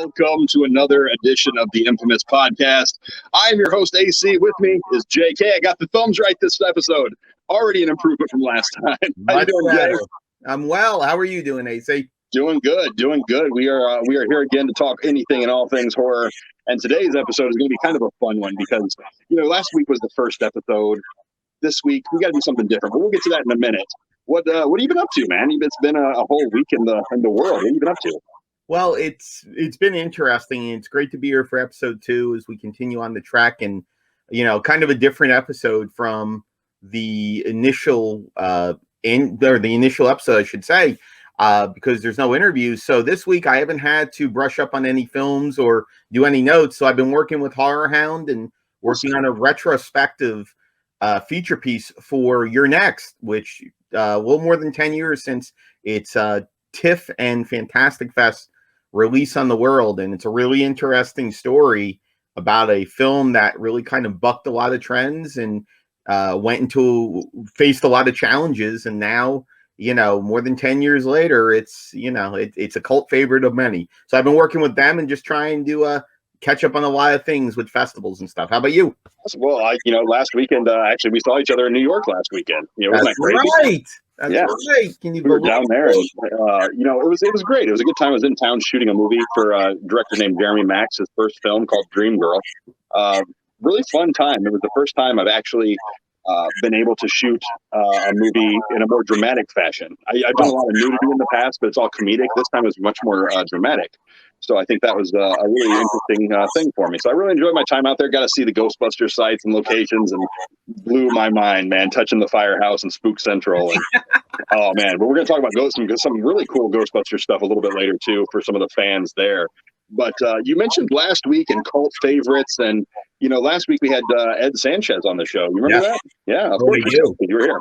Welcome to another edition of the Infamous Podcast. I'm your host, AC. With me is JK. I got the thumbs right this episode. Already an improvement from last time. How you doing, Jay? I'm well. How are you doing, AC? Doing good. We are here again to talk anything and all things horror. And today's episode is going to be kind of a fun one because, last week was the first episode. This week, we got to do something different, but we'll get to that in a minute. What have you been up to, man? It's been a whole week in the world. What have you been up to? Well, it's been interesting, and it's great to be here for episode 2 as we continue on the track, and kind of a different episode from the initial the initial episode, I should say, because there's no interviews. So this week I haven't had to brush up on any films or do any notes. So I've been working with Horror Hound and working on a retrospective feature piece for Your Next, which a little more than 10 years since its TIFF and Fantastic Fest release on the world. And it's a really interesting story about a film that really kind of bucked a lot of trends and faced a lot of challenges. And now, more than 10 years later, it's a cult favorite of many. So I've been working with them and just trying to catch up on a lot of things with festivals and stuff. How about you? Well, last weekend, actually, we saw each other in New York last weekend. That's right. That's right. Can you we were down there, and it was great. It was a good time. I was in town shooting a movie for a director named Jeremy Max, his first film called Dream Girl. Really fun time. It was the first time I've actually been able to shoot a movie in a more dramatic fashion. I've done a lot of nudity in the past, but it's all comedic. This time it was much more dramatic. So I think that was a really interesting thing for me. So I really enjoyed my time out there. Got to see the Ghostbusters sites and locations, and blew my mind, man. Touching the Firehouse and Spook Central. And, oh, man. But we're going to talk about some really cool Ghostbusters stuff a little bit later, too, for some of the fans there. But you mentioned last week and cult favorites. And, last week we had Ed Sanchez on the show. You remember that? Yeah, of course. You were here.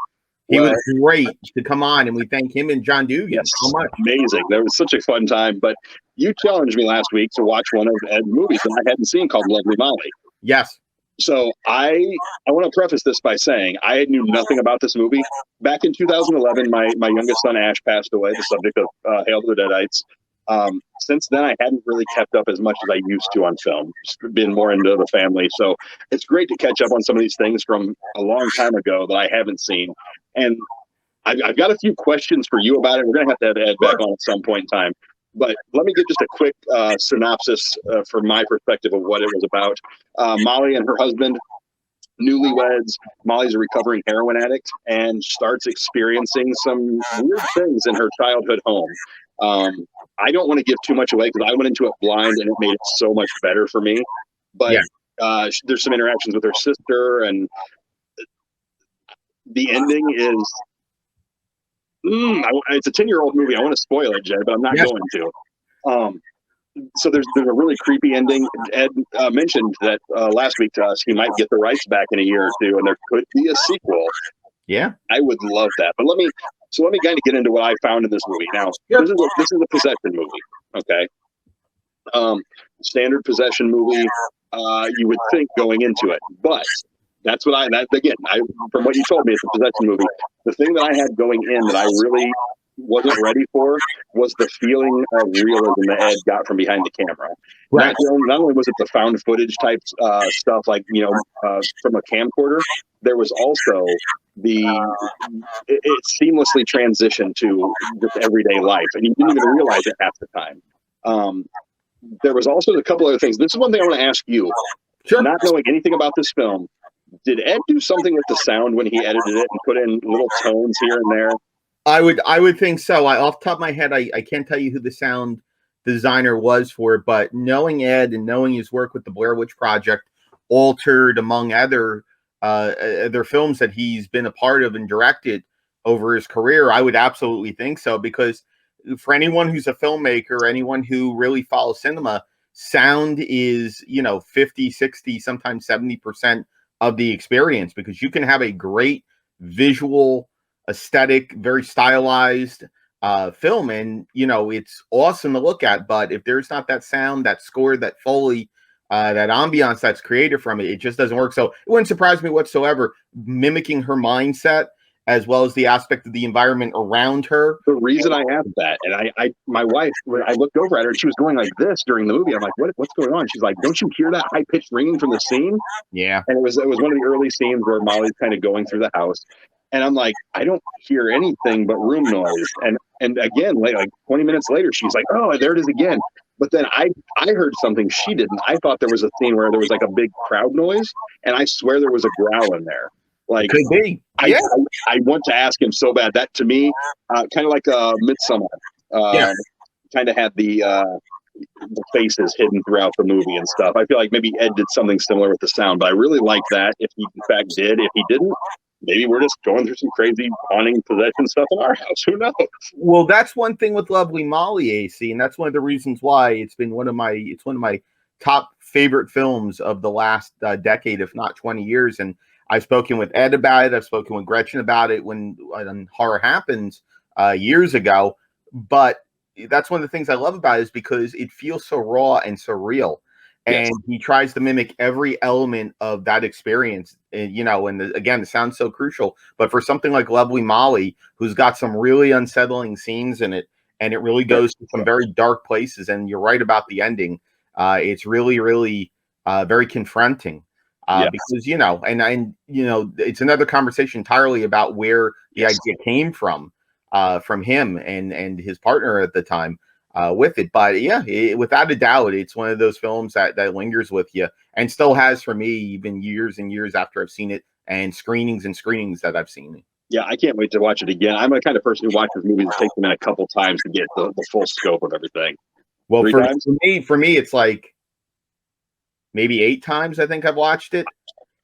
He was great to come on, and we thank him and John Dugan so much. Amazing. That was such a fun time. But you challenged me last week to watch one of Ed's movies that I hadn't seen called Lovely Molly. Yes. So I want to preface this by saying I knew nothing about this movie. Back in 2011, my youngest son, Ash, passed away, the subject of Hail to the Deadites. Since then, I hadn't really kept up as much as I used to on film, just been more into the family. So it's great to catch up on some of these things from a long time ago that I haven't seen. And I've got a few questions for you about it. We're going to have Ed back on at some point in time. But let me give just a quick synopsis from my perspective of what it was about. Molly and her husband, newlyweds. Molly's a recovering heroin addict and starts experiencing some weird things in her childhood home. I don't want to give too much away because I went into it blind and it made it so much better for me. But there's some interactions with her sister, and the ending is it's a 10-year-old movie. I want to spoil it, Jay, but I'm not going to. So there's a really creepy ending. Ed mentioned that last week to us he might get the rights back in a year or two, and there could be a sequel. Yeah, I would love that. But let me kind of get into what I found in this movie. Now, this is a possession movie. Okay, standard possession movie. You would think going into it, but that's what from what you told me, it's a possession movie. The thing that I had going in that I really wasn't ready for was the feeling of realism that Ed got from behind the camera. Right. Not only was it the found footage type stuff, like from a camcorder, there was also it seamlessly transitioned to just everyday life, and you didn't even realize it half the time. There was also a couple other things. This is one thing I want to ask you. Sure. Not knowing anything about this film, did Ed do something with the sound when he edited it and put in little tones here and there? I would think so. Off the top of my head, I can't tell you who the sound designer was for it, but knowing Ed and knowing his work with the Blair Witch Project, Altered, among other films that he's been a part of and directed over his career, I would absolutely think so, because for anyone who's a filmmaker, anyone who really follows cinema, sound is 50, 60, sometimes 70% of the experience, because you can have a great visual, aesthetic, very stylized film, and it's awesome to look at, but if there's not that sound, that score, that Foley, that ambiance that's created from it, it just doesn't work. So it wouldn't surprise me whatsoever, mimicking her mindset as well as the aspect of the environment around her. The reason I asked that, and my wife, when I looked over at her, she was going like this during the movie. I'm like, what's going on? She's like, don't you hear that high pitched ringing from the scene? Yeah. And it was one of the early scenes where Molly's kind of going through the house, and I'm like, I don't hear anything but room noise. And again, like 20 minutes later, she's like, oh, there it is again. But then I heard something she didn't. I thought there was a scene where there was like a big crowd noise, and I swear there was a growl in there. Like, could be. Yeah. I want to ask him so bad. That to me, kind of like Midsummer, kind of had the faces hidden throughout the movie and stuff. I feel like maybe Ed did something similar with the sound, but I really like that. If he in fact did, if he didn't, maybe we're just going through some crazy haunting possession stuff in our house. Who knows? Well, that's one thing with Lovely Molly, AC, and that's one of the reasons why it's one of my top favorite films of the last decade, if not 20 years. And I've spoken with Ed about it. I've spoken with Gretchen about it when Horror Happens years ago. But that's one of the things I love about it, is because it feels so raw and so real. And he tries to mimic every element of that experience. And, again, it sounds so crucial. But for something like Lovely Molly, who's got some really unsettling scenes in it, and it really goes to some very dark places. And you're right about the ending. It's really, really very confronting. Because, it's another conversation entirely about where the idea came from him and his partner at the time with it. But without a doubt, it's one of those films that lingers with you and still has for me, even years and years after I've seen it, and screenings that I've seen it. Yeah, I can't wait to watch it again. I'm the kind of person who watches movies and takes them in a couple times to get the full scope of everything. Well, for me, it's like maybe 8 times I think I've watched it.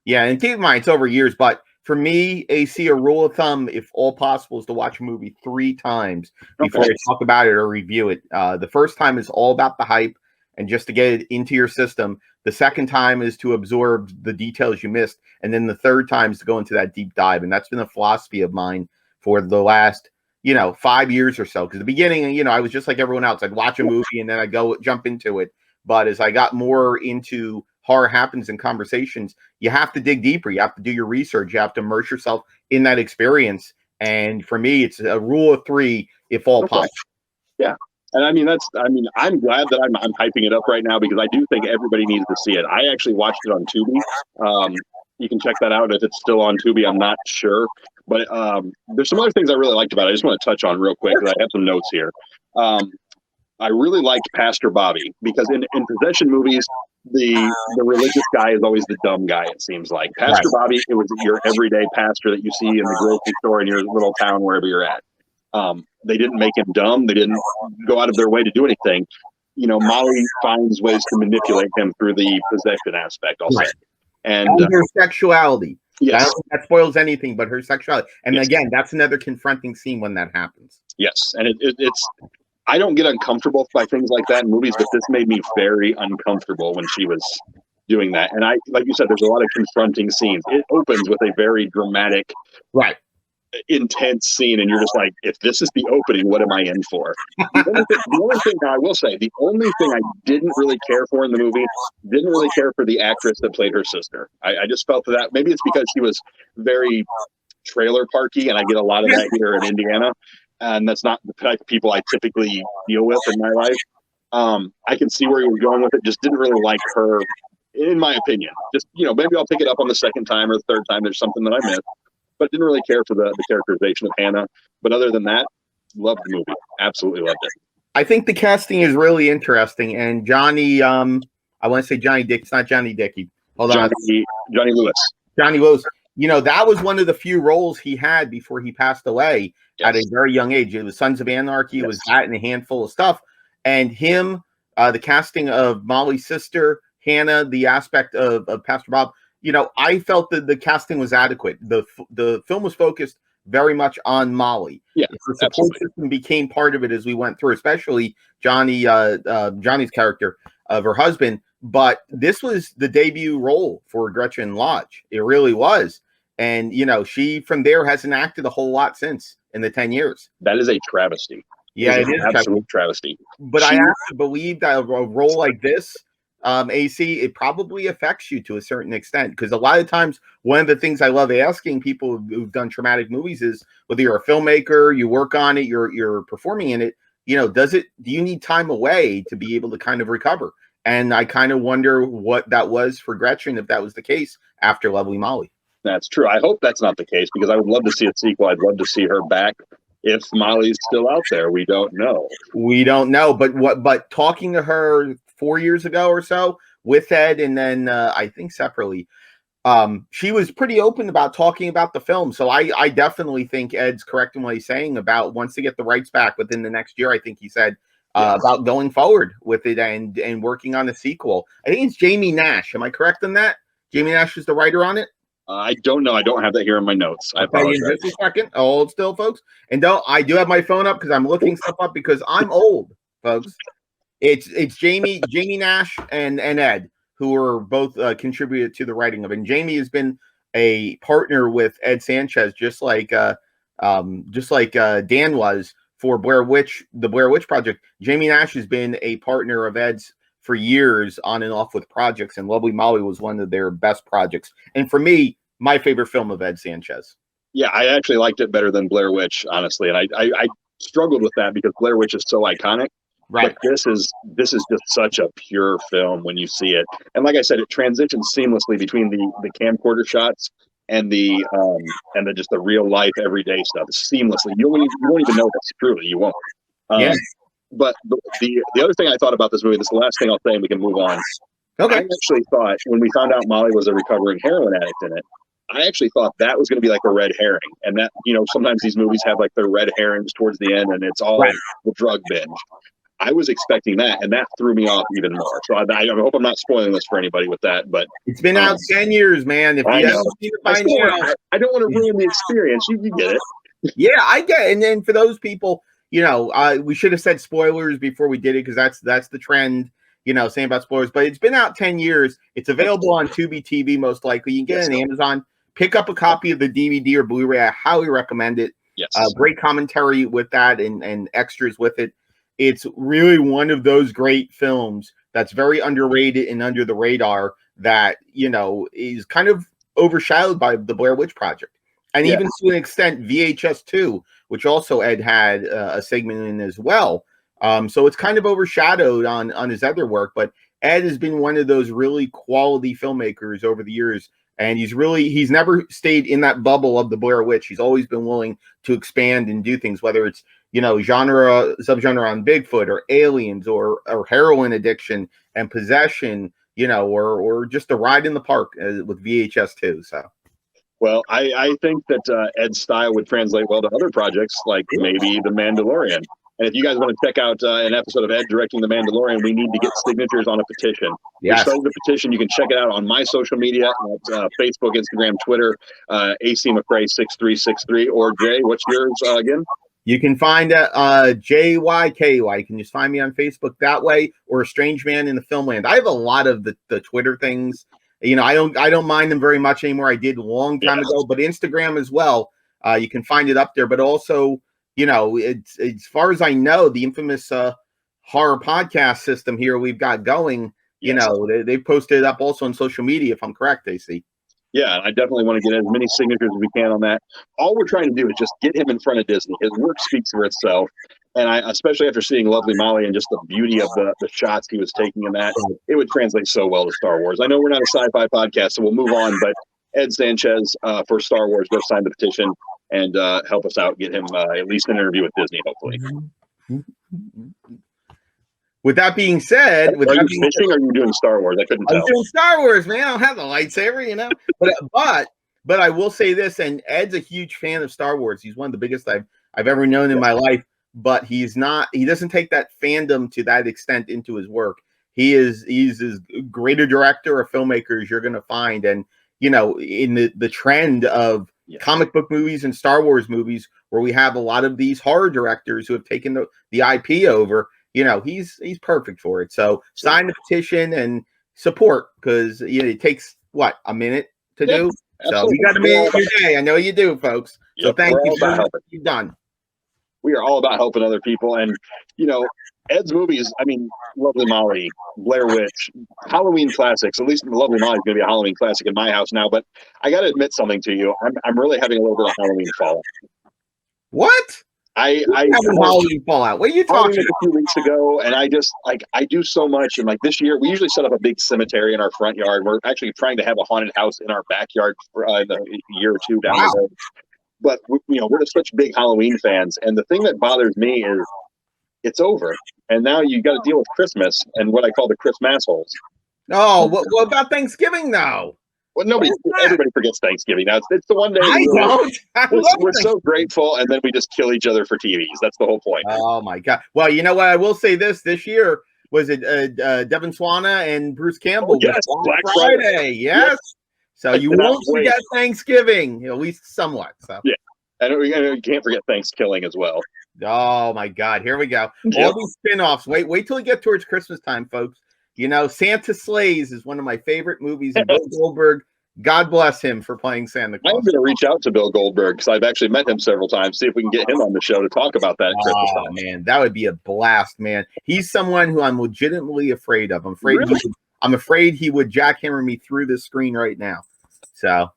Yeah, and keep in mind, it's over years, but for me, AC, a rule of thumb, if all possible, is to watch a movie 3 times before I talk about it or review it. The first time is all about the hype and just to get it into your system. The second time is to absorb the details you missed. And then the third time is to go into that deep dive. And that's been a philosophy of mine for the last, 5 years or so. Because the beginning, I was just like everyone else. I'd watch a movie and then I'd go jump into it. But as I got more into Horror Happens in conversations, you have to dig deeper. You have to do your research. You have to immerse yourself in that experience. And for me, it's a rule of 3, if all possible. Yeah. And I'm glad that I'm hyping it up right now, because I do think everybody needs to see it. I actually watched it on Tubi. You can check that out if it's still on Tubi. I'm not sure. But there's some other things I really liked about it. I just want to touch on real quick, because I have some notes here. I really liked Pastor Bobby, because in possession movies, the religious guy is always the dumb guy, it seems like. Pastor Bobby, it was your everyday pastor that you see in the grocery store in your little town, wherever you're at. They didn't make him dumb. They didn't go out of their way to do anything. Molly finds ways to manipulate him through the possession aspect, I'll say. And her sexuality. Yes. I don't think that spoils anything, but her sexuality. And again, that's another confronting scene when that happens. Yes. And it's I don't get uncomfortable by things like that in movies, but this made me very uncomfortable when she was doing that. And like you said, there's a lot of confronting scenes. It opens with a very dramatic, intense scene, and you're just like, if this is the opening, what am I in for? The only thing I will say, the only thing I didn't really care for in the movie, didn't really care for the actress that played her sister. I just felt that maybe it's because she was very trailer parky, and I get a lot of that here in Indiana. And that's not the type of people I typically deal with in my life. I can see where you were going with it. Just didn't really like her, in my opinion. Just, maybe I'll pick it up on the second time or the third time. There's something that I missed, but didn't really care for the characterization of Hannah. But other than that, loved the movie. Absolutely loved it. I think the casting is really interesting. And Johnny, I want to say Johnny Dick. It's not Johnny Dickey. Hold on. Johnny Lewis. Johnny Lewis. That was one of the few roles he had before he passed away at a very young age. It was Sons of Anarchy. It was that and a handful of stuff. And him, the casting of Molly's sister, Hannah, the aspect of Pastor Bob, I felt that the casting was adequate. The film was focused very much on Molly. Yeah, the support system became part of it as we went through, especially Johnny's character of her husband. But this was the debut role for Gretchen Lodge. It really was. And, she from there hasn't acted a whole lot since in the 10 years. That is a travesty. Yeah, it is an absolute travesty. But I have to believe that a role like this, AC, it probably affects you to a certain extent, because a lot of times one of the things I love asking people who've done traumatic movies is, whether you're a filmmaker, you work on it, you're performing in it, do you need time away to be able to kind of recover? And I kind of wonder what that was for Gretchen, if that was the case after Lovely Molly. That's true. I hope that's not the case, because I would love to see a sequel. I'd love to see her back. If Molly's still out there, we don't know. We don't know, but talking to her 4 years ago or so with Ed, and then I think separately, she was pretty open about talking about the film. So I definitely think Ed's correct in what he's saying about once they get the rights back within the next year. I think he said about going forward with it and working on a sequel. I think it's Jamie Nash. Am I correct in that? Jamie Nash is the writer on it. I don't know. I don't have that here in my notes. I apologize. Just a second. Hold still, folks. And I do have my phone up because I'm looking stuff up because I'm old, folks. It's Jamie Nash and Ed, who are both contributed to the writing of it. And Jamie has been a partner with Ed Sanchez, just like Dan was for the Blair Witch Project. Jamie Nash has been a partner of Ed's for years, on and off with projects, and Lovely Molly was one of their best projects. And for me, my favorite film of Ed Sanchez. Yeah, I actually liked it better than Blair Witch, honestly. And I struggled with that because Blair Witch is so iconic. Right. But this is just such a pure film when you see it. And like I said, it transitions seamlessly between the camcorder shots and the just the real life everyday stuff seamlessly. You won't even know that's true. You won't. But the other thing I thought about this movie, this is the last thing I'll say, and we can move on. Okay. I actually thought, when we found out Molly was a recovering heroin addict in it, I actually thought that was going to be like a red herring. And that, sometimes these movies have like their red herrings towards the end, and it's all the drug binge. I was expecting that, and that threw me off even more. So I hope I'm not spoiling this for anybody with that. But it's been out 10 years, man. If you haven't seen it by now, I don't want to ruin the experience. You get it. Yeah, I get it. And then for those people, we should have said spoilers before we did it, because that's the trend, saying about spoilers. But it's been out 10 years. It's available on Tubi TV, most likely. You can get it on Amazon. Pick up a copy of the DVD or Blu-ray. I highly recommend it. Yes. Great commentary with that and extras with it. It's really one of those great films that's very underrated and under the radar that, is kind of overshadowed by the Blair Witch Project. And even to an extent, VHS 2, which also Ed had a segment in as well. So it's kind of overshadowed on his other work. But Ed has been one of those really quality filmmakers over the years. And he's never stayed in that bubble of the Blair Witch. He's always been willing to expand and do things, whether it's, subgenre on Bigfoot or aliens or heroin addiction and possession, or just a ride in the park with VHS 2. So. Well, I think that Ed's style would translate well to other projects, like maybe The Mandalorian. And if you guys want to check out an episode of Ed directing The Mandalorian, we need to get signatures on a petition. Yes. We started the petition. You can check it out on my social media at Facebook, Instagram, Twitter, AC McRae 6363. Or Jay, what's yours again? You can find JYKY. You can just find me on Facebook that way, or A Strange Man in the Filmland. I have a lot of the Twitter things. I don't mind them very much anymore. I did a long time ago, but Instagram as well. You can find it up there. But also, it's as far as I know, the infamous horror podcast system here we've got going. They posted it up also on social media, if I'm correct, AC. Yeah, I definitely want to get as many signatures as we can on that. All we're trying to do is just get him in front of Disney. His work speaks for itself. And especially after seeing Lovely Molly and just the beauty of the shots he was taking in that, it would translate so well to Star Wars. I know we're not a sci-fi podcast, so we'll move on. But Ed Sanchez for Star Wars, go sign the petition and help us out. Get him at least an interview with Disney, hopefully. With that being said, are you fishing or are you doing Star Wars? I couldn't tell. I'm doing Star Wars, man. I don't have the lightsaber, But I will say this, and Ed's a huge fan of Star Wars. He's one of the biggest I've ever known in my life. But he doesn't take that fandom to that extent into his work. He's as great a director or filmmaker as you're going to find. And, in the trend of comic book movies and Star Wars movies, where we have a lot of these horror directors who have taken the IP over, he's perfect for it. So sign the petition and support, because it takes a minute to do. So you got a minute in your day. I know you do, folks. So thank you for what you've done. We are all about helping other people. And, Ed's movies, I mean, Lovely Molly, Blair Witch, Halloween classics. At least Lovely Molly is going to be a Halloween classic in my house now. But I got to admit something to you. I'm really having a little bit of Halloween fallout. What? I Having Halloween fallout. What are you Halloween talking was a few weeks ago, and I just I do so much. And like this year, we usually set up a big cemetery in our front yard. We're actually trying to have a haunted house in our backyard for the year or two down Wow. the road. But we're just such big Halloween fans, and the thing that bothers me is it's over, and now you got to deal with Christmas and what I call the Christmas holes. Oh, what about Thanksgiving though? Well, everybody forgets Thanksgiving. Now it's the one day I don't. I love we're so grateful, and then we just kill each other for TVs. That's the whole point. Oh my God! Well, you know what? I will say this year was it Devin Swana and Bruce Campbell? Oh, yes, Black Friday. Yes. Yep. So you won't forget Thanksgiving, at least somewhat. So yeah, and you can't forget Thanksgiving as well. Oh my God! Here we go. Yep. All these spinoffs. Wait till we get towards Christmas time, folks. You know, Santa Slays is one of my favorite movies. And Bill Goldberg, God bless him for playing Santa Claus. I'm going to reach out to Bill Goldberg because I've actually met him several times. See if we can get him on the show to talk about that. Oh man, that would be a blast, man. He's someone who I'm legitimately afraid of. I'm afraid he would jackhammer me through the screen right now. So.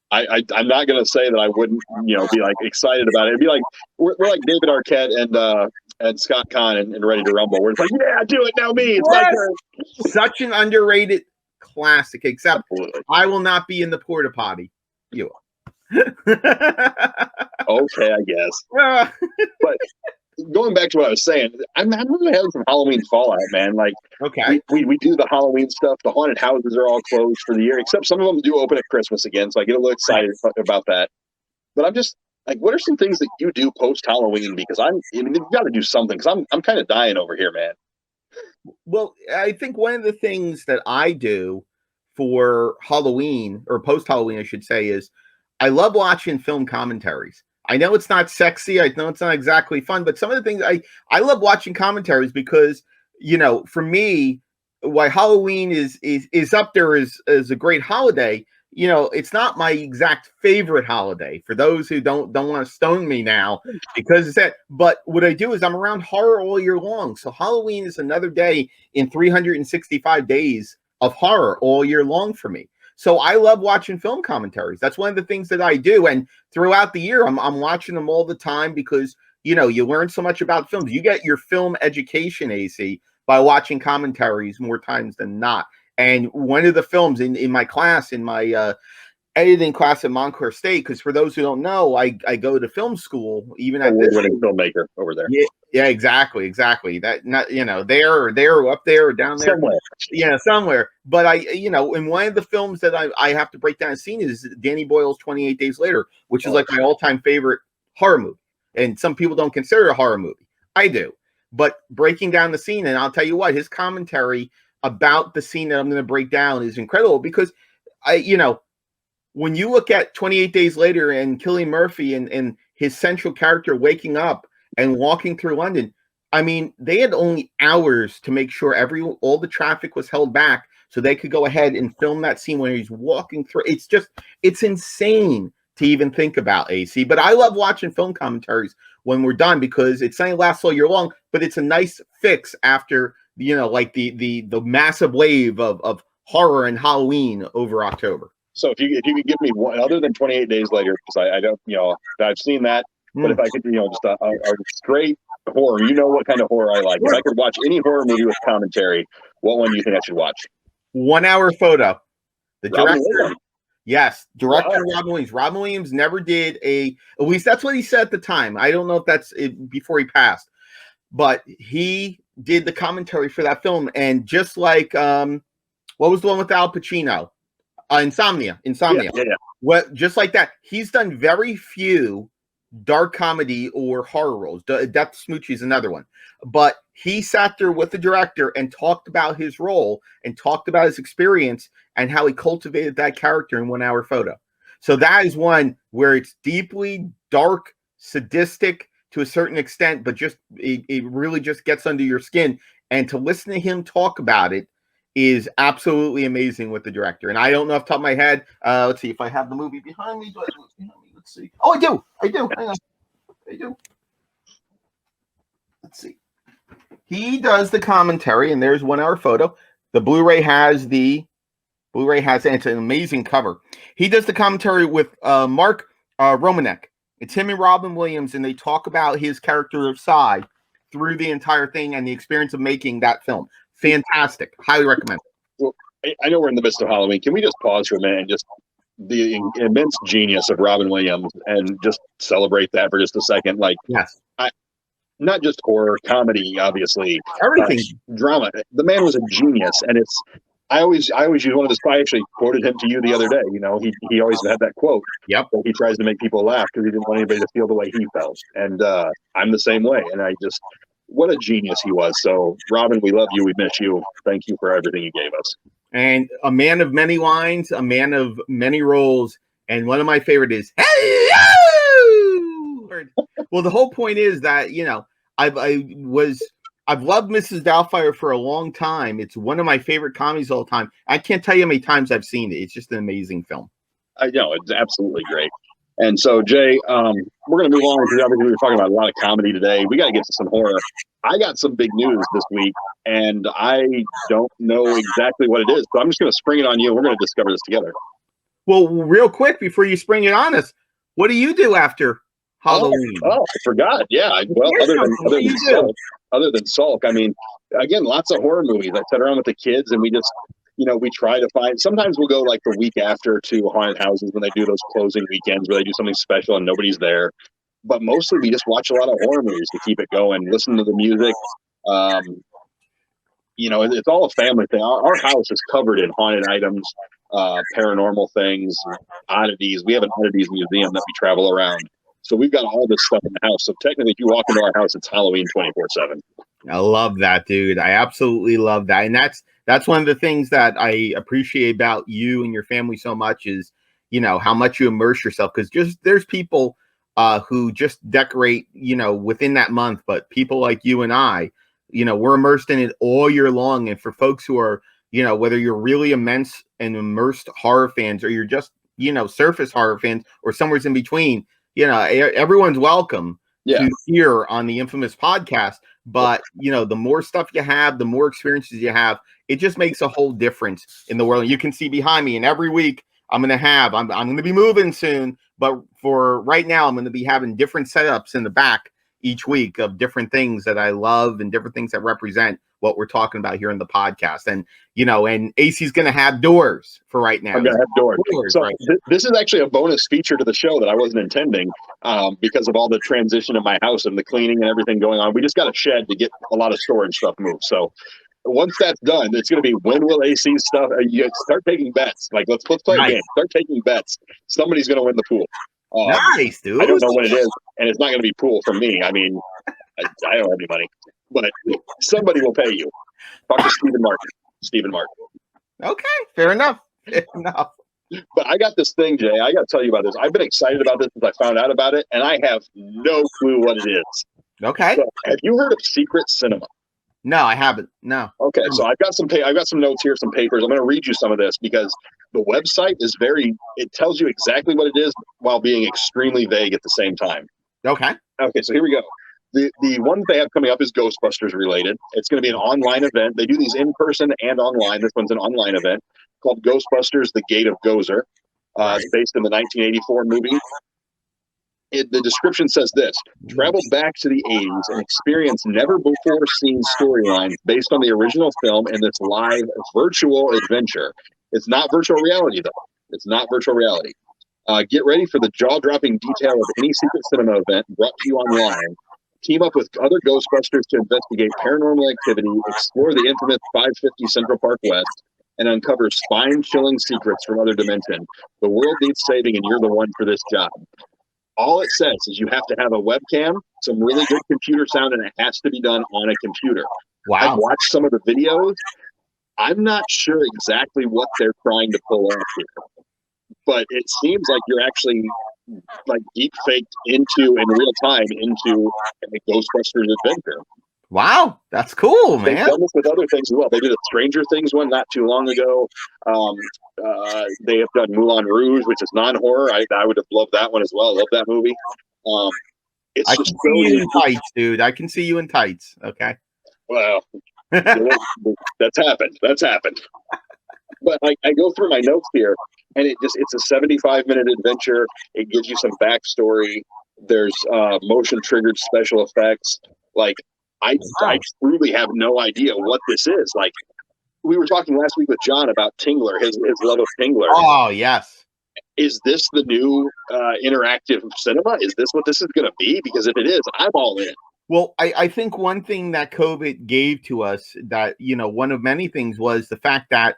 I'm not going to say that I wouldn't, be like excited about it. It'd be like we're like David Arquette and Scott Conn and Ready to Rumble. We're like, yeah, do it now, me. It's my turn. Such an underrated classic. Except I will not be in the porta potty. You will. Okay, I guess. But going back to what I was saying, I'm really having some Halloween fallout, man. Like, okay, we do the Halloween stuff. The haunted houses are all closed for the year, except some of them do open at Christmas again. So I get a little excited about that. But I'm just like, what are some things that you do post Halloween? Because you've got to do something. Because I'm kind of dying over here, man. Well, I think one of the things that I do for Halloween or post Halloween, I should say, is I love watching film commentaries. I know it's not sexy. I know it's not exactly fun, but some of the things I love watching commentaries because, for me, why Halloween is up there is a great holiday. It's not my exact favorite holiday for those who don't want to stone me now because it's that. But what I do is I'm around horror all year long. So Halloween is another day in 365 days of horror all year long for me. So I love watching film commentaries. That's one of the things that I do. And throughout the year, I'm watching them all the time because, you learn so much about films. You get your film education, AC, by watching commentaries more times than not. And one of the films in my class, in my editing class at Montclair State, because for those who don't know, I go to film school even at this filmmaker over there. Yeah, exactly. That they're up there or down there somewhere. Yeah, somewhere. But in one of the films that I have to break down a scene is Danny Boyle's 28 Days Later, which is like my all-time favorite horror movie. And some people don't consider it a horror movie. I do. But breaking down the scene, and I'll tell you what, his commentary about the scene that I'm going to break down is incredible because when you look at 28 Days Later and Cillian Murphy and his central character waking up and walking through London, I mean, they had only hours to make sure all the traffic was held back so they could go ahead and film that scene when he's walking through. It's insane to even think about, AC. But I love watching film commentaries when we're done because it's not lasts all year long, but it's a nice fix after like the massive wave of horror and Halloween over October. So if you could give me one other than 28 Days Later, because I don't, I've seen that, but if I could, just a straight horror, what kind of horror I like. If I could watch any horror movie with commentary, what one do you think I should watch? 1 Hour Photo. The director. Yes, director Wow. Robin Williams. Robin Williams never did at least that's what he said at the time. I don't know if that's it before he passed, but he did the commentary for that film. And just like, what was the one with Al Pacino? Insomnia. Yeah. What, just like that, he's done very few dark comedy or horror roles. Death Smoochie is another one. But he sat there with the director and talked about his role and talked about his experience and how he cultivated that character in 1 Hour Photo. So that is one where it's deeply dark, sadistic to a certain extent, but just it really just gets under your skin. And to listen to him talk about it is absolutely amazing with the director. And I don't know off the top of my head. Let's see if I have the movie behind me. Let's see. Oh, I do. Hang on. I do. Let's see. He does the commentary, and there's 1 hour photo. The Blu-ray has, and it's an amazing cover. He does the commentary with Mark Romanek. It's him and Robin Williams, and they talk about his character of Cy through the entire thing and the experience of making that film. Fantastic. Highly recommend it. Well, I know we're in the midst of Halloween. Can we just pause for a minute and just the immense genius of Robin Williams and just celebrate that for just a second? Like, yes, not just horror, comedy, obviously, everything, drama. The man was a genius, and it's. I always use one of his. I actually quoted him to you the other day. You know, he always had that quote. Yep. He tries to make people laugh because he didn't want anybody to feel the way he felt, and I'm the same way. And what a genius he was. So, Robin, we love you. We miss you. Thank you for everything you gave us. And a man of many lines, a man of many roles, and one of my favorite is hello. Well, the whole point is that, you know, I've loved Mrs. Doubtfire for a long time. It's one of my favorite comedies of all time. I can't tell you how many times I've seen it. It's just an amazing film. I know, it's absolutely great. And so, Jay, we're going to move on because obviously we were talking about a lot of comedy today. We got to get to some horror. I got some big news this week, and I don't know exactly what it is, so I'm just going to spring it on you. We're going to discover this together. Well, real quick, before you spring it on us, what do you do after Halloween? Oh, I forgot. Yeah. Well, other than sulk, I mean, again, lots of horror movies. I sit around with the kids, and we just, you know, we try to find. Sometimes we'll go like the week after to haunted houses when they do those closing weekends where they do something special and nobody's there. But mostly we just watch a lot of horror movies to keep it going, listen to the music. You know, it's all a family thing. Our house is covered in haunted items, paranormal things, oddities. We have an oddities museum that we travel around. So we've got all this stuff in the house. So technically, if you walk into our house, it's Halloween 24/7. I love that, dude. I absolutely love that. And that's one of the things that I appreciate about you and your family so much is, you know, how much you immerse yourself. Because just there's people who just decorate, you know, within that month. But people like you and I, you know, we're immersed in it all year long. And for folks who are, you know, whether you're really immense and immersed horror fans or you're just, you know, surface horror fans or somewhere in between, you know, everyone's welcome to hear on the infamous podcast. But, you know, the more stuff you have, the more experiences you have, it just makes a whole difference in the world. You can see behind me, and every week I'm going to be moving soon. But for right now, I'm going to be having different setups in the back each week of different things that I love and different things that represent what we're talking about here in the podcast. And, you know, and AC's going to have doors for right now. I'm going to have doors. So right. This is actually a bonus feature to the show that I wasn't intending because of all the transition in my house and the cleaning and everything going on. We just got a shed to get a lot of storage stuff moved. So once that's done, it's going to be when will AC stuff? You start taking bets. Like let's play a game. Start taking bets. Somebody's going to win the pool. Nice, dude. I don't know what it is, and it's not going to be pool from me. I mean, I don't have any money, but somebody will pay you. Talk to Stephen Martin. Okay, fair enough. Fair enough. But I got this thing, Jay. I got to tell you about this. I've been excited about this since I found out about it, and I have no clue what it is. Okay. So, have you heard of Secret Cinema? No, I haven't. No. Okay, so I've got some notes here, some papers. I'm going to read you some of this because the website is it tells you exactly what it is while being extremely vague at the same time. Okay. Okay, so here we go. The one they have coming up is Ghostbusters related. It's going to be an online event. They do these in person and online. This one's an online event called Ghostbusters: The Gate of Gozer. It's based in the 1984 movie. The description says this: travel back to the 80s and experience never-before-seen storylines based on the original film in this live virtual adventure. It's not virtual reality, though. It's not virtual reality. Get ready for the jaw-dropping detail of any Secret Cinema event brought to you online. Team up with other Ghostbusters to investigate paranormal activity, explore the infamous 550 Central Park West, and uncover spine-chilling secrets from other dimension. The world needs saving, and you're the one for this job. All it says is you have to have a webcam, some really good computer sound, and it has to be done on a computer. Wow. I've watched some of the videos. I'm not sure exactly what they're trying to pull off here, but it seems like you're actually like deep faked in real time into a Ghostbusters adventure. Wow, that's cool, man. They've done this with other things as well. They did a Stranger Things one not too long ago. They have done Moulin Rouge, which is non-horror. I would have loved that one as well. I love that movie. I can see you in tights, dude. I can see you in tights. Okay. Well, that's happened. That's happened. But I go through my notes here, and it's a 75-minute adventure. It gives you some backstory. There's motion triggered special effects. Like I truly have no idea what this is. Like we were talking last week with John about Tingler, his love of Tingler. Oh yes. Is this the new interactive cinema? Is this what this is going to be? Because if it is, I'm all in. Well, I think one thing that COVID gave to us that, one of many things was the fact that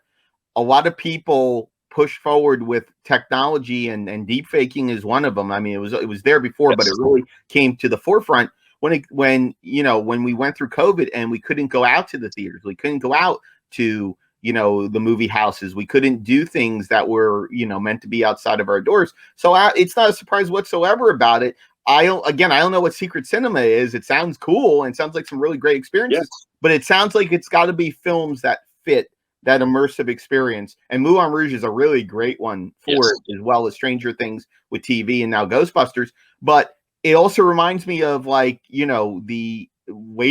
a lot of people pushed forward with technology and deep faking is one of them. I mean, it was there before, but it really came to the forefront when we went through COVID and we couldn't go out to the theaters. We couldn't go out to, the movie houses. We couldn't do things that were, meant to be outside of our doors. So it's not a surprise whatsoever about it. I don't know what secret cinema is. It sounds cool and sounds like some really great experiences, but it sounds like it's got to be films that fit that immersive experience. And Moulin Rouge is a really great one for it, as well as Stranger Things with TV and now Ghostbusters. But it also reminds me of the late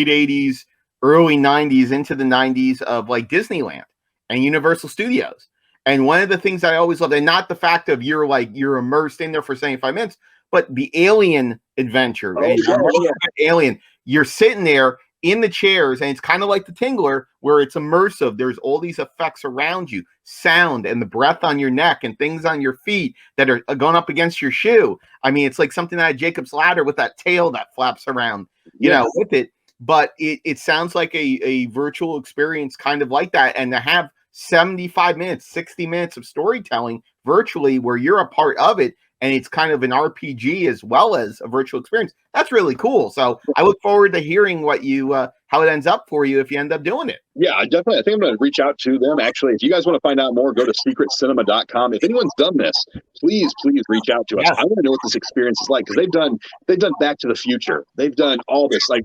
80s, early 90s into the 90s of like Disneyland and Universal Studios. And one of the things I always loved, and not the fact of you're immersed in there for 75 minutes, but the Alien adventure. Alien, you're sitting there in the chairs, and it's kind of like the Tingler, where it's immersive. There's all these effects around you, sound and the breath on your neck and things on your feet that are going up against your shoe. I mean, it's like something out of Jacob's Ladder with that tail that flaps around, with it. But it sounds like a virtual experience kind of like that. And to have 75 minutes, 60 minutes of storytelling virtually where you're a part of it, and it's kind of an RPG as well as a virtual experience. That's really cool. So I look forward to hearing what how it ends up for you if you end up doing it. Yeah, definitely. I think I'm going to reach out to them. Actually, if you guys want to find out more, go to secretcinema.com. If anyone's done this, please reach out to us. I want to know what this experience is like, because they've done Back to the Future. They've done all this, like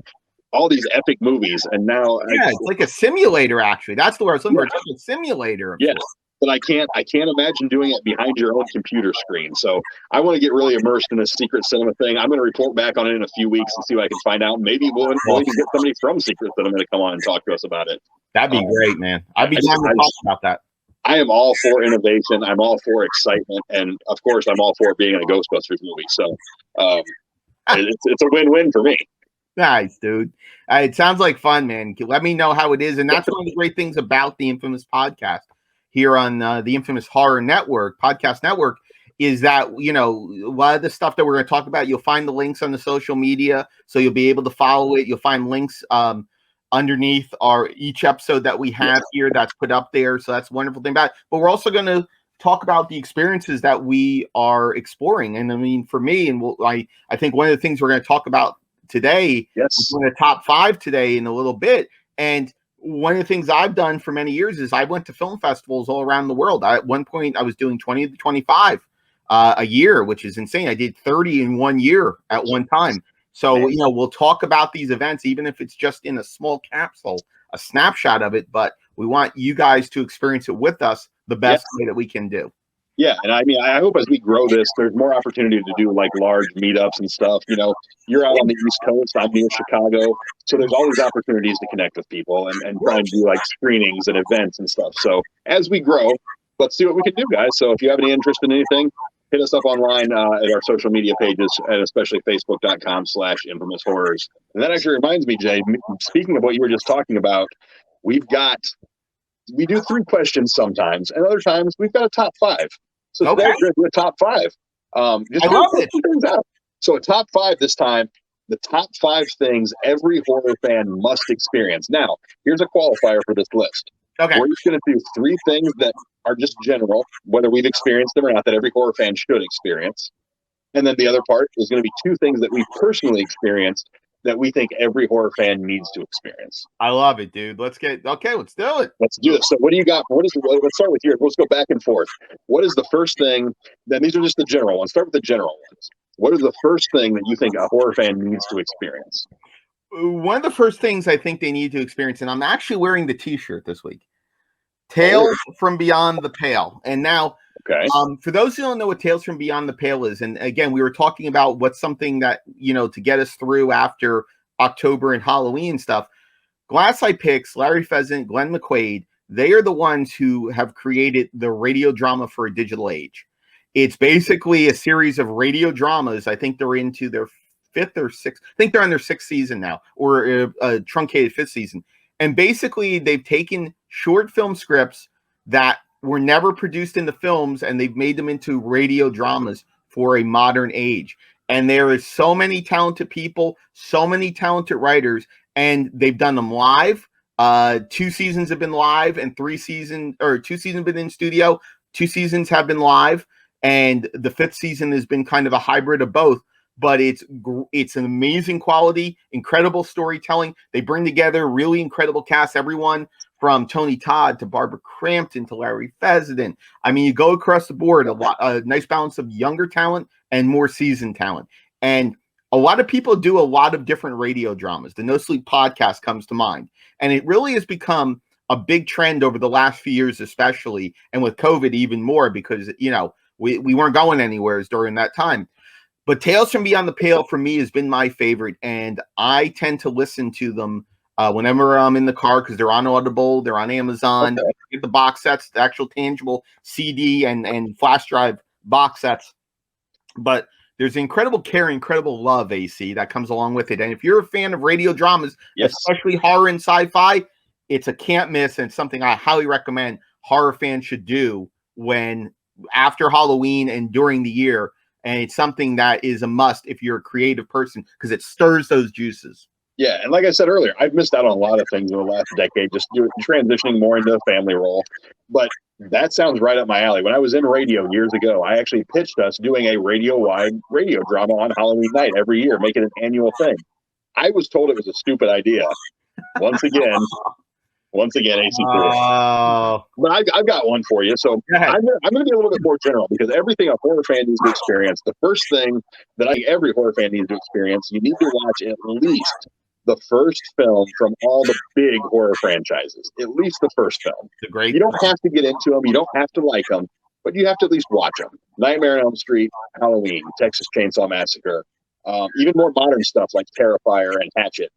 all these epic movies, and now it's like a simulator. Actually, that's the word I was looking for. It's like a simulator. Yes. But I can't imagine doing it behind your own computer screen. So I want to get really immersed in this secret cinema thing. I'm going to report back on it in a few weeks and see what I can find out. Maybe we'll even get somebody from Secret Cinema to come on and talk to us about it. That'd be great, man. I'd be down to talk about that. I am all for innovation. I'm all for excitement. And of course, I'm all for being in a Ghostbusters movie. So it's a win-win for me. Nice, dude. It sounds like fun, man. Let me know how it is. And that's one of the great things about the Infamous podcast here on the Infamous Horror Network, podcast network, is that, a lot of the stuff that we're going to talk about, you'll find the links on the social media, so you'll be able to follow it. You'll find links underneath each episode that we have here that's put up there. So that's a wonderful thing about it. But we're also going to talk about the experiences that we are exploring. And I mean, for me, and I think one of the things we're going to talk about today, is in the top 5 today in a little bit. And one of the things I've done for many years is I went to film festivals all around the world. At one point, I was doing 20 to 25 a year, which is insane. I did 30 in 1 year at one time. So, we'll talk about these events, even if it's just in a small capsule, a snapshot of it. But we want you guys to experience it with us the best way that we can do. Yeah, and I mean, I hope as we grow this, there's more opportunity to do like large meetups and stuff. You're out on the East Coast, I'm near Chicago, so there's always opportunities to connect with people and try and do like screenings and events and stuff. So as we grow, let's see what we can do, guys. So if you have any interest in anything, hit us up online at our social media pages, and especially facebook.com/infamous horrors. And that actually reminds me, Jay, speaking of what you were just talking about, we do 3 questions sometimes, and other times we've got a top 5. So today we're going to do a top 5. I love it. So a top 5 this time, the top 5 things every horror fan must experience. Now, here's a qualifier for this list. Okay. We're just going to do 3 things that are just general, whether we've experienced them or not, that every horror fan should experience. And then the other part is going to be 2 things that we've personally experienced that we think every horror fan needs to experience. I love it, dude. Let's do it. Let's do this. So what do you got? Let's start with yours. Let's go back and forth. What is the first thing? Then these are just the general ones. Start with the general ones. What is the first thing that you think a horror fan needs to experience? One of the first things I think they need to experience, and I'm actually wearing the t-shirt this week, Tales from Beyond the Pail. And now, for those who don't know what Tales from Beyond the Pail is, and again, we were talking about what's something that, to get us through after October and Halloween stuff. Glass-Eye Picks, Larry Pheasant, Glenn McQuaid, they are the ones who have created the radio drama for a digital age. It's basically a series of radio dramas. I think they're into their fifth or sixth. I think they're on their sixth season now, or a truncated fifth season. And basically, they've taken short film scripts that were never produced in the films, and they've made them into radio dramas for a modern age. And there is so many talented people, so many talented writers, and they've done them live. 2 seasons have been live, and 2 seasons have been in studio. 2 seasons have been live, and the 5th season has been kind of a hybrid of both. But it's an amazing quality, incredible storytelling. They bring together really incredible cast, everyone from Tony Todd to Barbara Crampton to Larry Fessenden. I mean, you go across the board, a nice balance of younger talent and more seasoned talent. And a lot of people do a lot of different radio dramas. The No Sleep podcast comes to mind. And it really has become a big trend over the last few years, especially, and with COVID even more, because, you know, we weren't going anywhere during that time. But Tales from Beyond the Pail for me has been my favorite, and I tend to listen to them whenever I'm in the car because they're on Audible, they're on Amazon. Okay. Get the box sets, the actual tangible CD and flash drive box sets. But there's incredible care, incredible love, AC, that comes along with it. And if you're a fan of radio dramas, yes, especially horror and sci-fi, it's a can't miss and something I highly recommend horror fans should do when after Halloween and during the year. And it's something that is a must if you're a creative person because it stirs those juices. Yeah, and like I said earlier, I've missed out on a lot of things in the last decade, just transitioning more into a family role. But that sounds right up my alley. When I was in radio years ago, I actually pitched us doing a radio-wide radio drama on Halloween night every year, make it an annual thing. I was told it was a stupid idea. Once again, AC. But I've got one for you. So I'm going to be a little bit more general because everything a horror fan needs to experience, the first thing that I think every horror fan needs to experience, you need to watch at least the first film from all the big horror franchises. At least the first film. You don't have to get into them. You don't have to like them, but you have to at least watch them. Nightmare on Elm Street, Halloween, Texas Chainsaw Massacre, even more modern stuff like Terrifier and Hatchet.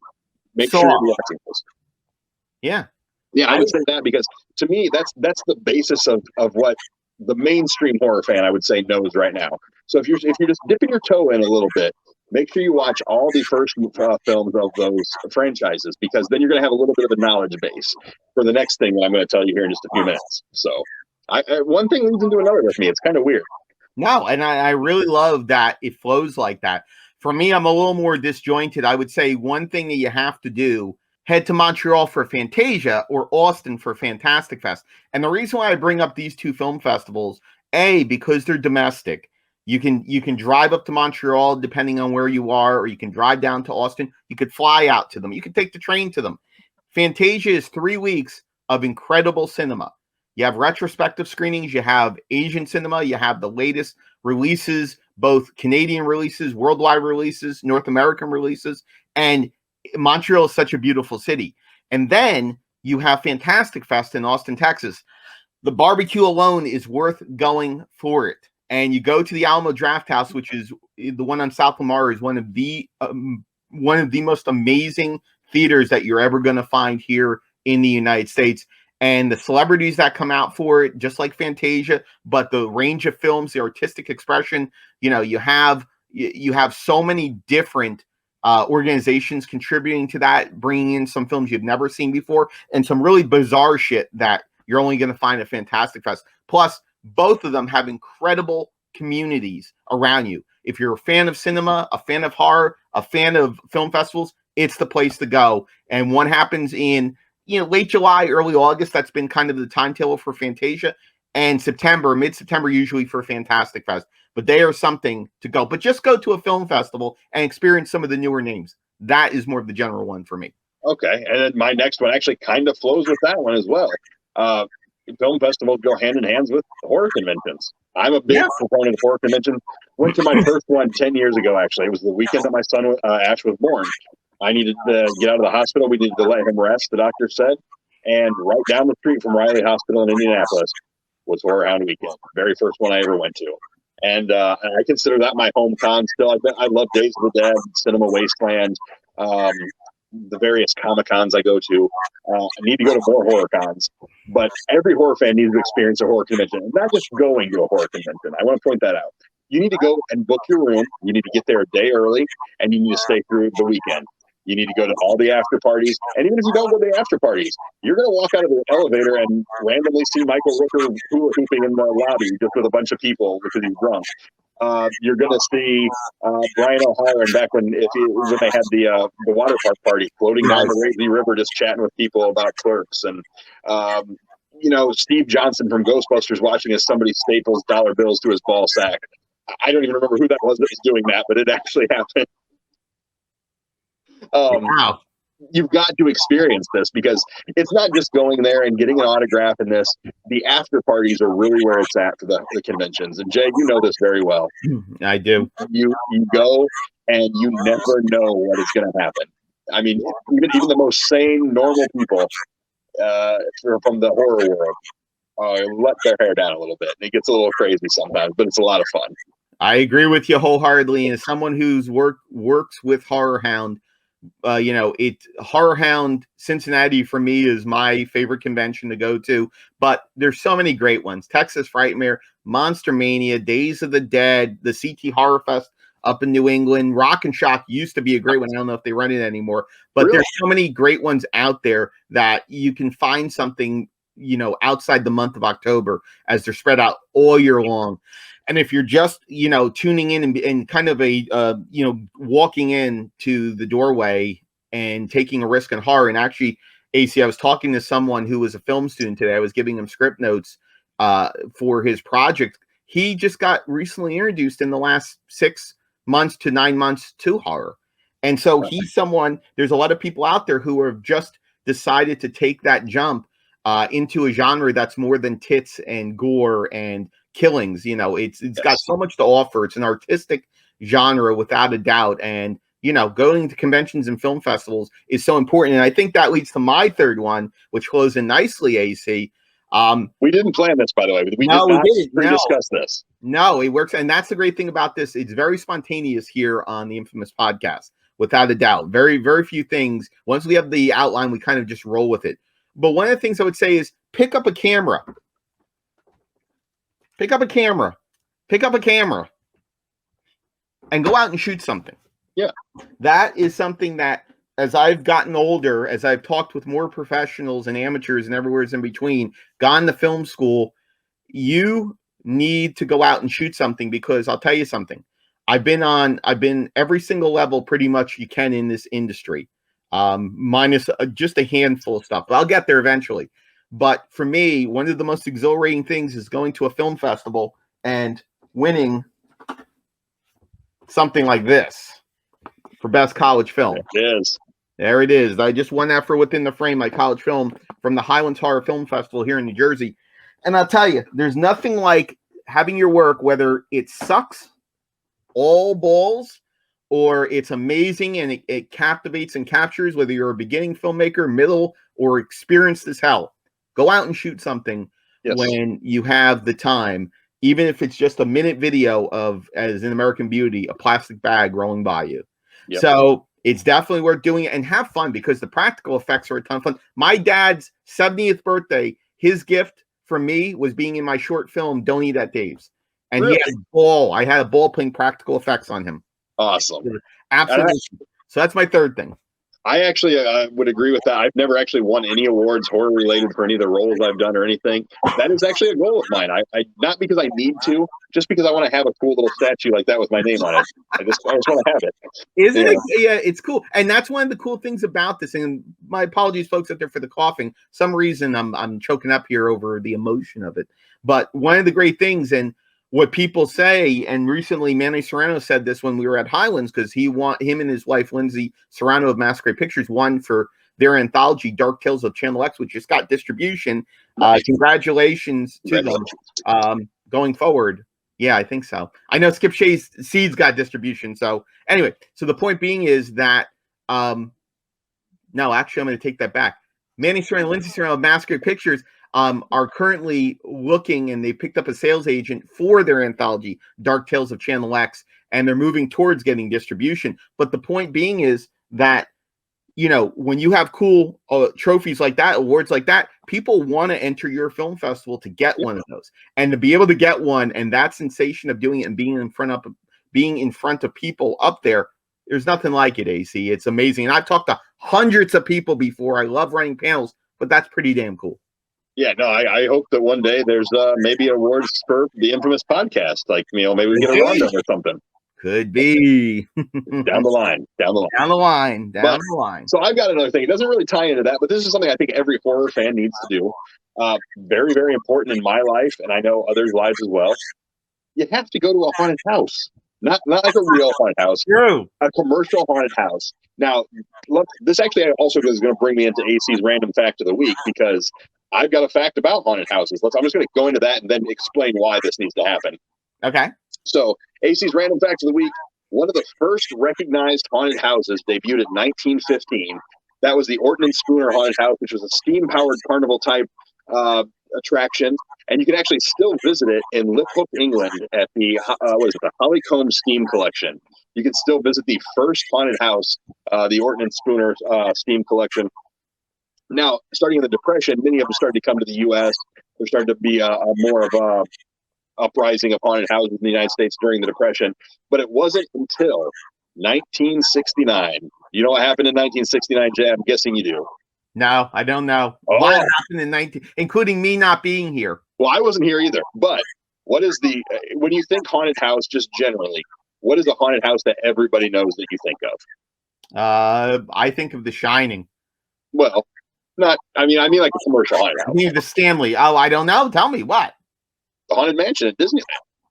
Make sure you're watching this. Yeah. Yeah, I would say that because to me, that's the basis of what the mainstream horror fan, I would say, knows right now. So if you're just dipping your toe in a little bit, make sure you watch all the first films of those franchises because then you're going to have a little bit of a knowledge base for the next thing that I'm going to tell you here in just a few minutes. So one thing leads into another with me. It's kind of weird. No, and I really love that it flows like that. For me, I'm a little more disjointed. I would say one thing that you have to do, head to Montreal for Fantasia or Austin for Fantastic Fest. And the reason why I bring up these two film festivals, A, because they're domestic. You can drive up to Montreal depending on where you are, or you can drive down to Austin. You could fly out to them. You could take the train to them. Fantasia is 3 weeks of incredible cinema. You have retrospective screenings. You have Asian cinema. You have the latest releases, both Canadian releases, worldwide releases, North American releases, and Montreal is such a beautiful city. And then you have Fantastic Fest in Austin, Texas. The barbecue alone is worth going for it. And you go to the Alamo Draft House, which is the one on South Lamar, is one of the most amazing theaters that you're ever going to find here in the United States. And the celebrities that come out for it, just like Fantasia, but the range of films, the artistic expression, you have so many different organizations contributing to that, bringing in some films you've never seen before and some really bizarre shit that you're only going to find at Fantastic Fest. Plus, both of them have incredible communities around you. If you're a fan of cinema, a fan of horror, a fan of film festivals, it's the place to go. And one happens in late July, early August. That's been kind of the timetable for Fantasia. And September, mid-September usually for Fantastic Fest. But they are something to go. But just go to a film festival and experience some of the newer names. That is more of the general one for me. Okay. And then my next one actually kind of flows with that one as well. Film festivals go hand in hand with horror conventions. I'm a big proponent of horror conventions. Went to my first one 10 years ago, actually. It was the weekend that my son, Ash, was born. I needed to get out of the hospital. We needed to let him rest, the doctor said. And right down the street from Riley Hospital in Indianapolis was Horror Hound Weekend. Very first one I ever went to. And I consider that my home con still. I love Days of the Dead, Cinema Wasteland. the various Comic Cons I go to. I need to go to more horror cons, but every horror fan needs to experience a horror convention, and not just going to a horror convention. I want to point that out. You need to go and book your room. You need to get there a day early, and you need to stay through the weekend. You need to go to all the after parties, and even if you don't go to the after parties, you're going to walk out of the elevator and randomly see Michael Rooker hula hooping in the lobby just with a bunch of people because he's drunk. You're going to see Brian O'Halloran back when they had the water park party, floating down the Lazy River, just chatting with people about Clerks, and Steve Johnson from Ghostbusters watching as somebody staples dollar bills to his ball sack. I don't even remember who that was doing that, but it actually happened. Wow. You've got to experience this because it's not just going there and getting an autograph in this. The after parties are really where it's at for the conventions. And Jay, you know this very well. I do. You go and you never know what is going to happen. I mean, even the most sane, normal people from the horror world let their hair down a little bit. It gets a little crazy sometimes, but it's a lot of fun. I agree with you wholeheartedly. And as someone who's works with Horror Hound, Horror Hound Cincinnati for me is my favorite convention to go to, but there's so many great ones. Texas Frightmare, Monster Mania, Days of the Dead, the CT Horror Fest up in New England. Rock and Shock used to be a great one. I don't know if they run it anymore, but Really? There's so many great ones out there that you can find something, outside the month of October as they're spread out all year long. And if you're just, tuning in and kind of walking in to the doorway and taking a risk in horror, and actually, AC, I was talking to someone who was a film student today. I was giving him script notes for his project. He just got recently introduced in the last 6 months to 9 months to horror. And so he's someone, there's a lot of people out there who have just decided to take that jump into a genre that's more than tits and gore and killings. It's got so much to offer. It's an artistic genre without a doubt, and going to conventions and film festivals is so important. And I think that leads to my third one, which flows in nicely, AC. We didn't plan this, by the way. We didn't pre-discuss this. No, it works, and that's the great thing about this. It's very spontaneous here on the Infamous Podcast, without a doubt. Very, very few things. Once we have the outline, we kind of just roll with it. But one of the things I would say is pick up a camera. Pick up a camera and go out and shoot something. Yeah. That is something that, as I've gotten older, as I've talked with more professionals and amateurs and everywhere in between, gone to film school, you need to go out and shoot something, because I'll tell you something. I've been every single level pretty much you can in this industry, minus just a handful of stuff. But I'll get there eventually. But for me, one of the most exhilarating things is going to a film festival and winning something like this for best college film. There it is. I just won that for Within the Frame, my college film from the Highlands Horror Film Festival here in New Jersey. And I'll tell you, there's nothing like having your work, whether it sucks all balls or it's amazing and it captivates and captures, whether you're a beginning filmmaker, middle, or experienced as hell. Go out and shoot something when you have the time, even if it's just a minute video of, as in American Beauty, a plastic bag rolling by you. Yep. So it's definitely worth doing it, and have fun, because the practical effects are a ton of fun. My dad's 70th birthday, his gift for me was being in my short film, Don't Eat at Dave's. And He had a ball. I had a ball playing practical effects on him. Awesome. Absolutely. So that's my third thing. I actually would agree with that. I've never actually won any awards horror related for any of the roles I've done or anything. That is actually a goal of mine. I not because I need to, just because I want to have a cool little statue like that with my name on it. I just want to have it. Isn't it? Yeah, it's cool. And that's one of the cool things about this. And my apologies, folks out there, for the coughing. Some reason I'm choking up here over the emotion of it. But one of the great things, and what people say, and recently Manny Serrano said this when we were at Highlands, because him and his wife Lindsay Serrano of Masquerade Pictures won for their anthology Dark Tales of Channel X, which just got distribution. Congratulations to them going forward. Yeah, I think so. I know Skip Shea's Seeds got distribution. So anyway, so the point being is that no, actually I'm going to take that back. Manny Serrano and Lindsay Serrano of Masquerade Pictures are currently looking, and they picked up a sales agent for their anthology, Dark Tales of Channel X, and they're moving towards getting distribution. But the point being is that when you have cool trophies like that, awards like that, people want to enter your film festival to get one of those, and to be able to get one, and that sensation of doing it and being in front of people up there, there's nothing like it, AC. It's amazing. And I've talked to hundreds of people before. I love running panels, but that's pretty damn cool. Yeah, no, I hope that one day there's maybe awards for the infamous podcast. Like, maybe we get a random or something. Could be. Down the line. So I've got another thing. It doesn't really tie into that, but this is something I think every horror fan needs to do. Very, very important in my life, and I know others' lives as well. You have to go to a haunted house. Not like a real haunted house. True. A commercial haunted house. Now, look, this actually also is going to bring me into AC's random fact of the week, because I've got a fact about haunted houses. I'm just going to go into that and then explain why this needs to happen. Okay. So, AC's random fact of the week, one of the first recognized haunted houses debuted in 1915. That was the Orton and Spooner Haunted House, which was a steam-powered carnival-type attraction. And you can actually still visit it in Liphook, England at the, the Hollycombe Steam Collection. You can still visit the first haunted house, the Orton and Spooner Steam Collection. Now, starting in the Depression, many of them started to come to the U.S. There started to be more of a uprising of haunted houses in the United States during the Depression. But it wasn't until 1969. You know what happened in 1969, Jay? I'm guessing you do. No, I don't know. Oh. What happened in including me not being here? Well, I wasn't here either. But what is when you think haunted house, just generally, what is a haunted house that everybody knows that you think of? I think of The Shining. Well, I mean like a commercial haunted house. I mean the Stanley. Oh, I don't know. Tell me what. The Haunted Mansion at Disneyland.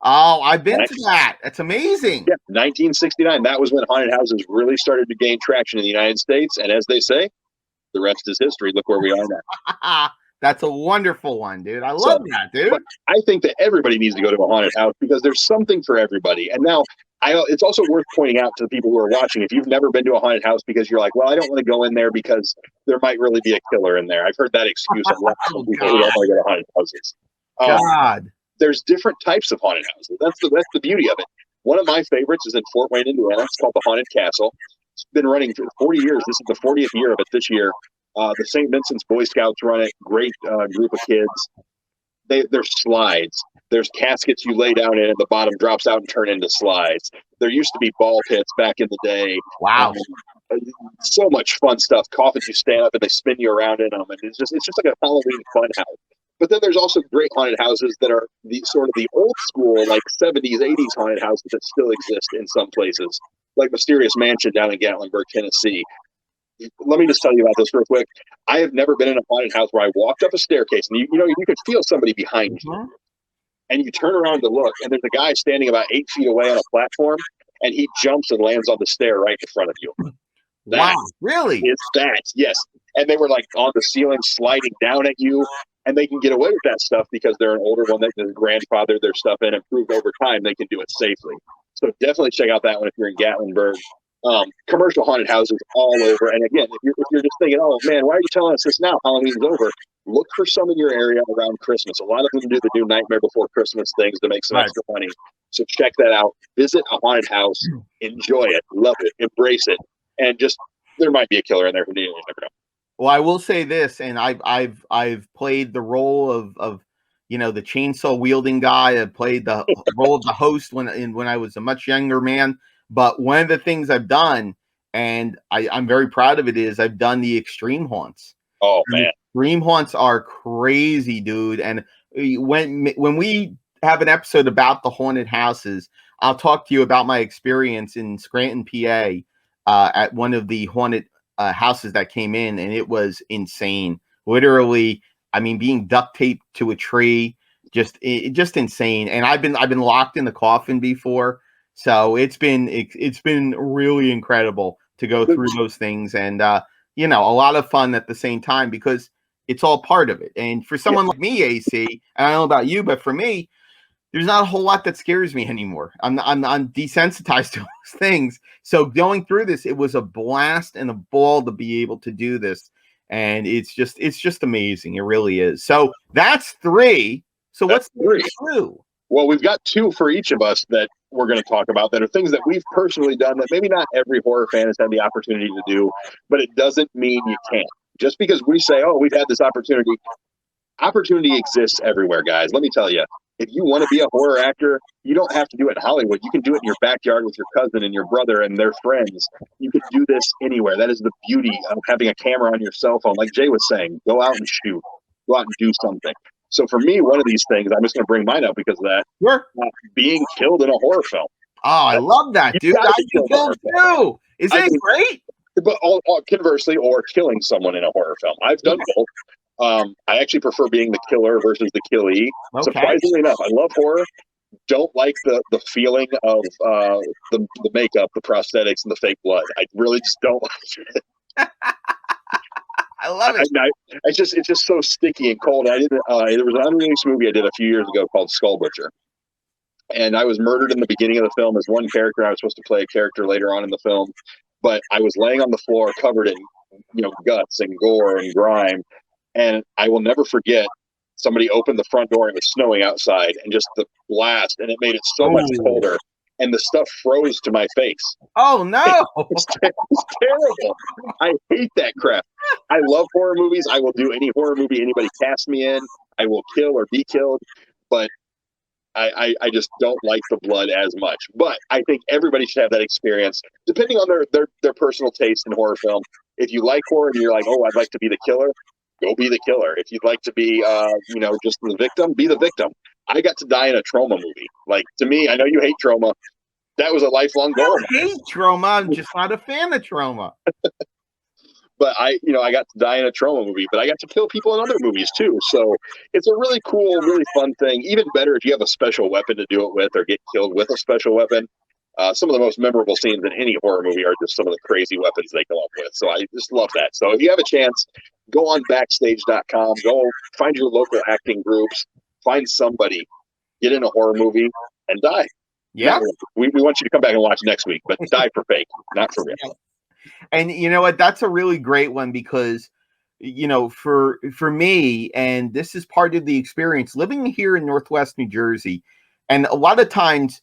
Oh, I've been to that. That's amazing. Yeah, 1969. That was when haunted houses really started to gain traction in the United States. And as they say, the rest is history. Look where we are now. That's a wonderful one, dude. I love that, dude. But I think that everybody needs to go to a haunted house because there's something for everybody. And now, it's also worth pointing out to the people who are watching, if you've never been to a haunted house because you're like, well, I don't want to go in there because there might really be a killer in there. I've heard that excuse a lot from people who don't want to go to haunted houses. God. There's different types of haunted houses. That's the beauty of it. One of my favorites is in Fort Wayne, Indiana. It's called the Haunted Castle. It's been running for 40 years. This is the 40th year of it this year. The St. Vincent's Boy Scouts run it. Great group of kids. There's slides. There's caskets you lay down in and the bottom drops out and turn into slides. There used to be ball pits back in the day. Wow. So much fun stuff. Coffins you stand up and they spin you around in them. And it's just like a Halloween fun house. But then there's also great haunted houses that are the old school, like 70s, 80s haunted houses that still exist in some places, like Mysterious Mansion down in Gatlinburg, Tennessee. Let me just tell you about this real quick. I have never been in a haunted house where I walked up a staircase and you could feel somebody behind you. And you turn around to look, and there's a guy standing about 8 feet away on a platform, and he jumps and lands on the stair right in front of you. Wow, really? It's that, yes. And they were like on the ceiling sliding down at you. And they can get away with that stuff because they're an older one that their grandfather their stuff in and proved over time they can do it safely. So definitely check out that one if you're in Gatlinburg. Commercial haunted houses all over. And again, if you're just thinking, oh man, why are you telling us this now? Halloween's over. Look for some in your area around Christmas. A lot of them do the new Nightmare Before Christmas things to make some extra money. So check that out. Visit a haunted house. Enjoy it. Love it. Embrace it. And just, there might be a killer in there. Who never know. Well, I will say this, and I've played the role of the chainsaw wielding guy. I played the role of the host when I was a much younger man. But one of the things I've done, and I'm very proud of it, is I've done the extreme haunts. Oh man, extreme haunts are crazy, dude. And when we have an episode about the haunted houses, I'll talk to you about my experience in Scranton, PA, at one of the haunted houses that came in, and it was insane. Literally, I mean, being duct taped to a tree, just insane. And I've been locked in the coffin before, so it's been really incredible to go through those things, and a lot of fun at the same time because it's all part of it. And for someone like me, AC, and I don't know about you, but for me, there's not a whole lot that scares me anymore. I'm desensitized to those things. So going through this, it was a blast and a ball to be able to do this. And it's just amazing. It really is. So that's 3. So what's 2? Well, we've got two for each of us that we're going to talk about that are things that we've personally done that maybe not every horror fan has had the opportunity to do, but it doesn't mean you can't. Just because we say, oh, we've had this opportunity exists everywhere, guys. Let me tell you, if you want to be a horror actor, you don't have to do it in Hollywood. You can do it in your backyard with your cousin and your brother and their friends. You can do this anywhere. That is the beauty of having a camera on your cell phone. Like Jay was saying, go out and shoot, go out and do something. So for me, one of these things, I'm just going to bring mine up because of that, Sure. being killed in a horror film. Oh, I love that, dude. I've been killed too. Isn't it great? But conversely, or killing someone in a horror film. I've done both. I actually prefer being the killer versus the killee. Okay. Surprisingly enough, I love horror. Don't like the feeling of the makeup, the prosthetics, and the fake blood. I really just don't like it. I love it. It's just so sticky and cold. I didn't. There was an unreleased movie I did a few years ago called Skull Butcher, and I was murdered in the beginning of the film as one character. I was supposed to play a character later on in the film, but I was laying on the floor covered in guts and gore and grime. And I will never forget, somebody opened the front door and it was snowing outside, and just the blast, and it made it so much colder, and the stuff froze to my face. Oh no! It's terrible. I hate that crap. I love horror movies. I will do any horror movie anybody casts me in. I will kill or be killed, but I just don't like the blood as much. But I think everybody should have that experience, depending on their personal taste in horror film. If you like horror and you're like, oh, I'd like to be the killer, go be the killer. If you'd like to be, just the victim, be the victim. I got to die in a trauma movie. Like, to me, I know you hate trauma. That was a lifelong goal. I hate trauma. I'm just not a fan of trauma. But I got to die in a trauma movie, but I got to kill people in other movies too. So it's a really cool, really fun thing. Even better if you have a special weapon to do it with, or get killed with a special weapon. Some of the most memorable scenes in any horror movie are just some of the crazy weapons they come up with. So I just love that. So if you have a chance, go on backstage.com, go find your local acting groups, find somebody, get in a horror movie, and die. Yeah. We want you to come back and watch next week, but die for fake, not for real. And you know what? That's a really great one because, for me, and this is part of the experience, living here in Northwest New Jersey, and a lot of times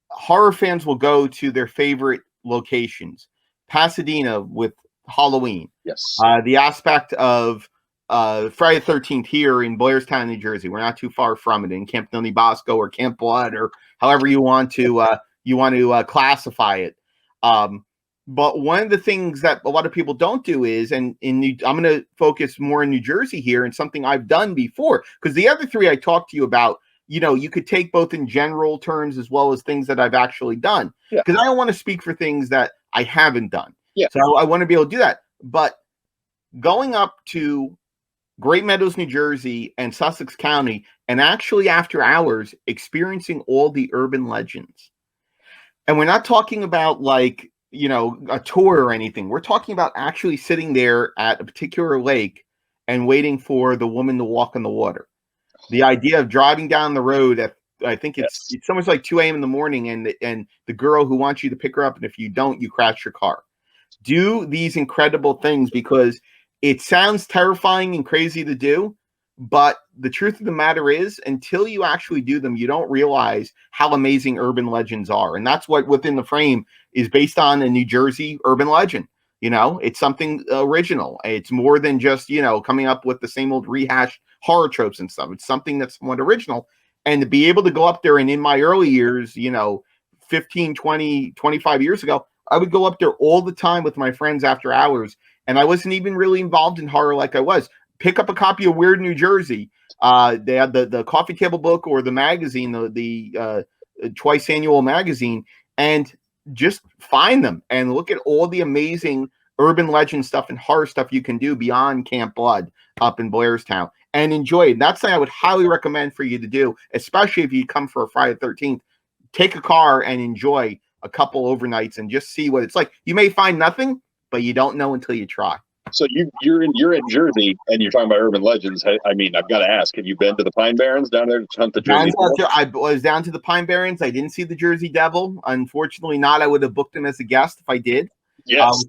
horror fans will go to their favorite locations. Pasadena with Halloween. Yes. The aspect of Friday the 13th here in Blairstown, New Jersey. We're not too far from it, in Camp Noni Bosco or Camp Blood or however you want to classify it. But one of the things that a lot of people don't do is, I'm going to focus more in New Jersey here, and something I've done before, because the other three I talked to you about, you could take both in general terms as well as things that I've actually done. Because I don't want to speak for things that I haven't done. Yeah. So I want to be able to do that. But going up to Great Meadows, New Jersey, and Sussex County, and actually after hours experiencing all the urban legends. And we're not talking about a tour or anything. We're talking about actually sitting there at a particular lake and waiting for the woman to walk on the water. The idea of driving down the road at, I think it's almost like 2 a.m. in the morning, and the girl who wants you to pick her up, and if you don't, you crash your car. Do these incredible things, because it sounds terrifying and crazy to do, but the truth of the matter is, until you actually do them, you don't realize how amazing urban legends are. And that's what Within the Frame is based on, a New Jersey urban legend. It's something original. It's more than just, coming up with the same old rehashed horror tropes and stuff. It's something that's somewhat original. And to be able to go up there, and in my early years, 15, 20, 25 years ago, I would go up there all the time with my friends after hours. And I wasn't even really involved in horror like I was. Pick up a copy of Weird New Jersey. They had the coffee table book or the magazine, the twice annual magazine, and just find them and look at all the amazing urban legend stuff and horror stuff you can do beyond Camp Blood up in Blairstown, and enjoy it. And that's something I would highly recommend for you to do, especially if you come for a Friday the 13th. Take a car and enjoy a couple overnights and just see what it's like. You may find nothing, but you don't know until you try. So you're in Jersey, and you're talking about urban legends. I mean, I've got to ask: have you been to the Pine Barrens down there to hunt the Jersey Devil? I was down to the Pine Barrens. I didn't see the Jersey Devil, unfortunately. Not. I would have booked him as a guest if I did. Yes.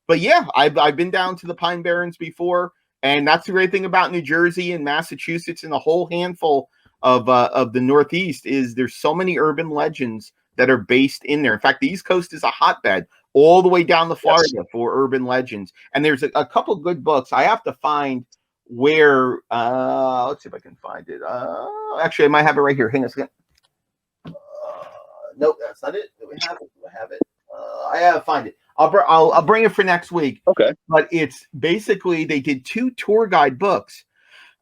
But yeah, I've been down to the Pine Barrens before, and that's the great thing about New Jersey and Massachusetts and a whole handful of the Northeast is there's so many urban legends that are based in there. In fact, the East Coast is a hotbed all the way down to Florida for urban legends. And there's a couple good books. I have to find where let's see if I can find it. Actually, I might have it right here. Hang on a second. Nope, that's not it. Do we have it? Do I have it? I have to find it. I'll bring it for next week. Okay. But it's basically they did 2 tour guide books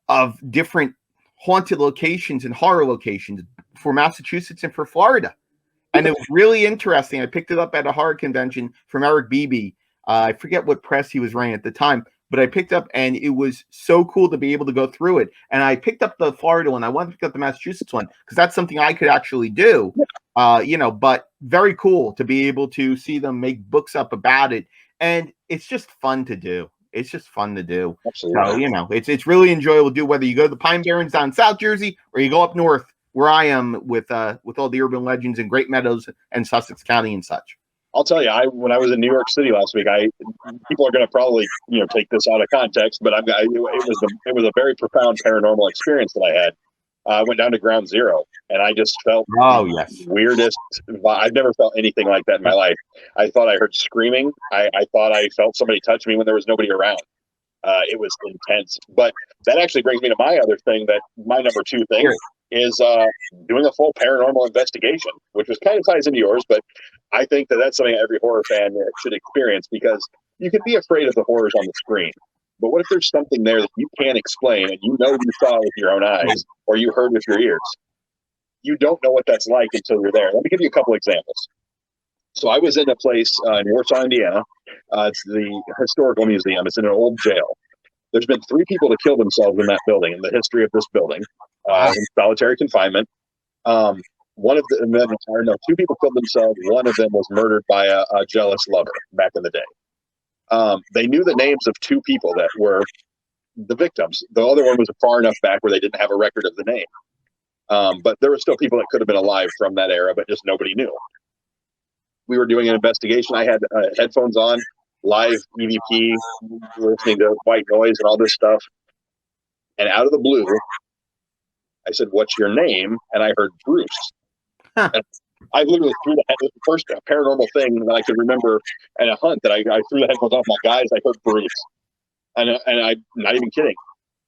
of different haunted locations and horror locations for Massachusetts and for Florida. And it was really interesting. I picked it up at a horror convention from Eric Beebe. I forget what press he was running at the time, but I picked up, and it was so cool to be able to go through it. And I picked up the Florida one. I wanted to pick up the Massachusetts one because that's something I could actually do. But very cool to be able to see them make books up about it. And it's just fun to do. It's just fun to do. Absolutely. So, it's really enjoyable to do, whether you go to the Pine Barrens down in South Jersey or you go up north where I am with all the urban legends in Great Meadows and Sussex County and such. I'll tell you, when I was in New York City last week, people are going to probably take this out of context, but it was a very profound paranormal experience that I had. I went down to Ground Zero, and I just felt weirdest. I've never felt anything like that in my life. I thought I heard screaming. I thought I felt somebody touch me when there was nobody around. It was intense. But that actually brings me to my other thing, that my number 2 thing is doing a full paranormal investigation, which was kind of ties into yours, but I think that's something every horror fan should experience, because you can be afraid of the horrors on the screen. But what if there's something there that you can't explain, and you saw with your own eyes or you heard with your ears? You don't know what that's like until you're there. Let me give you a couple examples. So I was in a place in Warsaw, Indiana. It's the historical museum. It's in an old jail. There's been 3 people to kill themselves in that building, in the history of this building, in solitary confinement. One of them, 2 people killed themselves. One of them was murdered by a jealous lover back in the day. They knew the names of 2 people that were the victims. The other one was far enough back where they didn't have a record of the name. But there were still people that could have been alive from that era, but just nobody knew. We were doing an investigation. I had headphones on, live EVP, listening to white noise and all this stuff. And out of the blue, I said, "What's your name?" And I heard Bruce. Huh. And I literally threw the first paranormal thing that I could remember in a hunt, that I threw the headphones off my guys. I heard Bruce. And I'm not even kidding.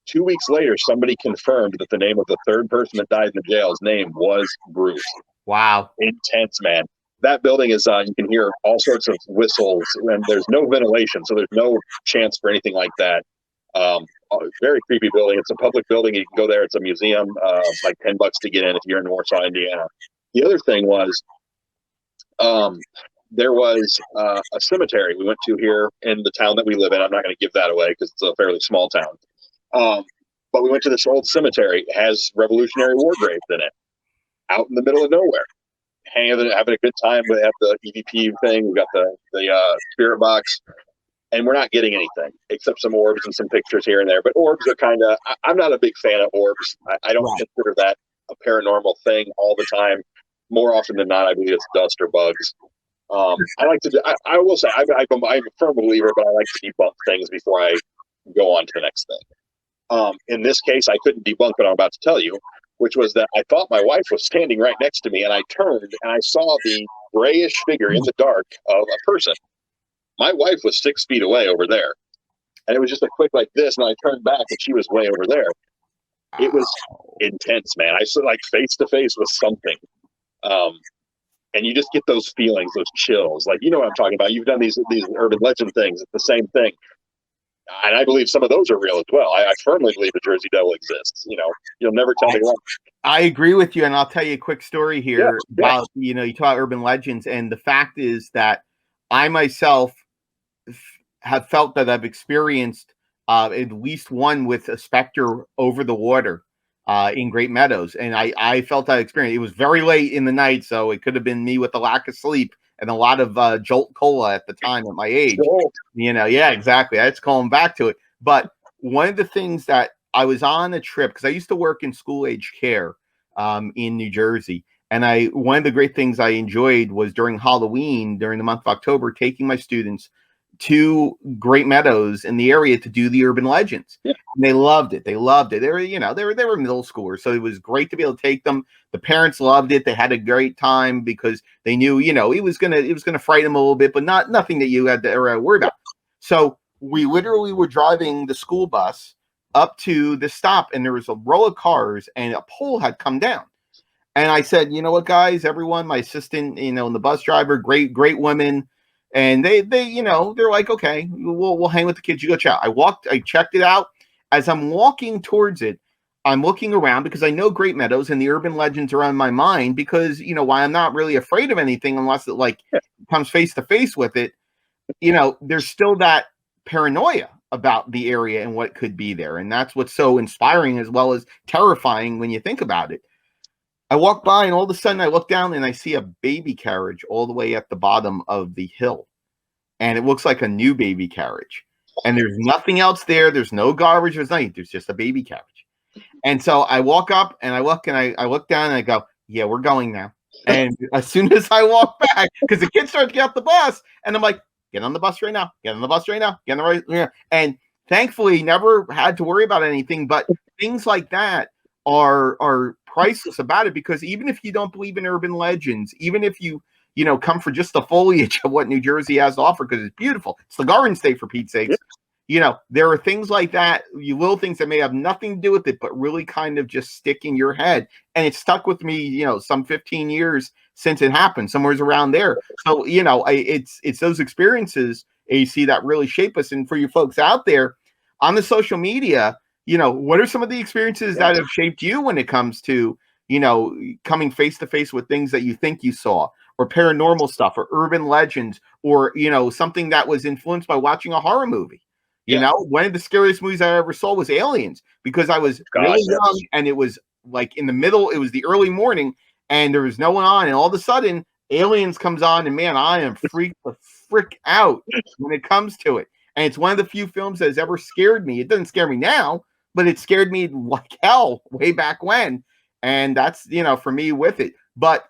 2 weeks later, somebody confirmed that the name of the 3rd person that died in the jail's name was Bruce. Wow. Intense, man. That building is, you can hear all sorts of whistles, and there's no ventilation, so there's no chance for anything like that. Very creepy building. It's a public building. You can go there. It's a museum. Like $10 to get in if you're in Warsaw, Indiana. The other thing was, there was a cemetery we went to here in the town that we live in. I'm not going to give that away because it's a fairly small town. But we went to this old cemetery. It has Revolutionary War graves in it, out in the middle of nowhere. Having a good time. We have the EVP thing. We got the spirit box, and we're not getting anything except some orbs and some pictures here and there. But orbs are kind of. I'm not a big fan of orbs. I don't consider that a paranormal thing all the time. More often than not, I believe it's dust or bugs. I like to. I will say I'm a firm believer, but I like to debunk things before I go on to the next thing. In this case, I couldn't debunk what I'm about to tell you, which was that I thought my wife was standing right next to me, and I turned and I saw the grayish figure in the dark of a person. My wife was 6 feet away over there, and it was just a quick like this, and I turned back, and she was way over there. It was intense, man. I stood like face to face with something, and you just get those feelings, those chills. Like, you know what I'm talking about. You've done these urban legend things. It's the same thing. And I believe some of those are real as well. I firmly believe the Jersey Devil exists. You'll never tell me wrong. I agree with you, and I'll tell you a quick story here about, you talk about urban legends, and the fact is that I myself have felt that I've experienced at least one with a specter over the water in Great Meadows, and I felt that experience. It was very late in the night, so it could have been me with a lack of sleep and a lot of Jolt Cola at the time at my age. Yeah, exactly. That's calling back to it. But one of the things that I was on a trip, because I used to work in school-age care in New Jersey, and one of the great things I enjoyed was during Halloween, during the month of October, taking my students to Great Meadows in the area to do the urban legends. Yeah. And they loved it. They loved it. They were, they were middle schoolers, so it was great to be able to take them. The parents loved it. They had a great time because they knew, it was gonna frighten them a little bit, but nothing that you had to worry about. So we literally were driving the school bus up to the stop, and there was a row of cars, and a pole had come down. And I said, you know what, guys, everyone, my assistant, and the bus driver, great women. And they're like, okay, we'll hang with the kids. You go check. I checked it out. As I'm walking towards it, I'm looking around because I know Great Meadows and the urban legends are on my mind because, why I'm not really afraid of anything unless it comes face to face with it. There's still that paranoia about the area and what could be there. And that's what's so inspiring as well as terrifying when you think about it. I walk by and all of a sudden I look down and I see a baby carriage all the way at the bottom of the hill. And it looks like a new baby carriage. And there's nothing else there. There's no garbage. There's nothing. There's just a baby carriage. And so I walk up and I look down and I go, yeah, we're going now. And as soon as I walk back, because the kids start to get off the bus, and I'm like, get on the bus right now. Get on the bus right now. Get on the right here. And thankfully never had to worry about anything. But things like that are priceless about it, because even if you don't believe in urban legends, even if you come for just the foliage of what New Jersey has to offer, because it's beautiful, it's the Garden State for Pete's sakes. There are things like that, little things that may have nothing to do with it, but really kind of just stick in your head. And it stuck with me, some 15 years since it happened, somewhere around there. So, it's those experiences, AC, that really shape us. And for you folks out there on the social media, what are some of the experiences that have shaped you when it comes to, coming face to face with things that you think you saw, or paranormal stuff, or urban legends, or, something that was influenced by watching a horror movie? One of the scariest movies I ever saw was Aliens, because I was really young, and it was like in the middle, it was the early morning, and there was no one on, and all of a sudden Aliens comes on, and man, I am freaked the frick out when it comes to it. And it's one of the few films that has ever scared me. It doesn't scare me now, but it scared me like hell way back when. And that's, for me with it. But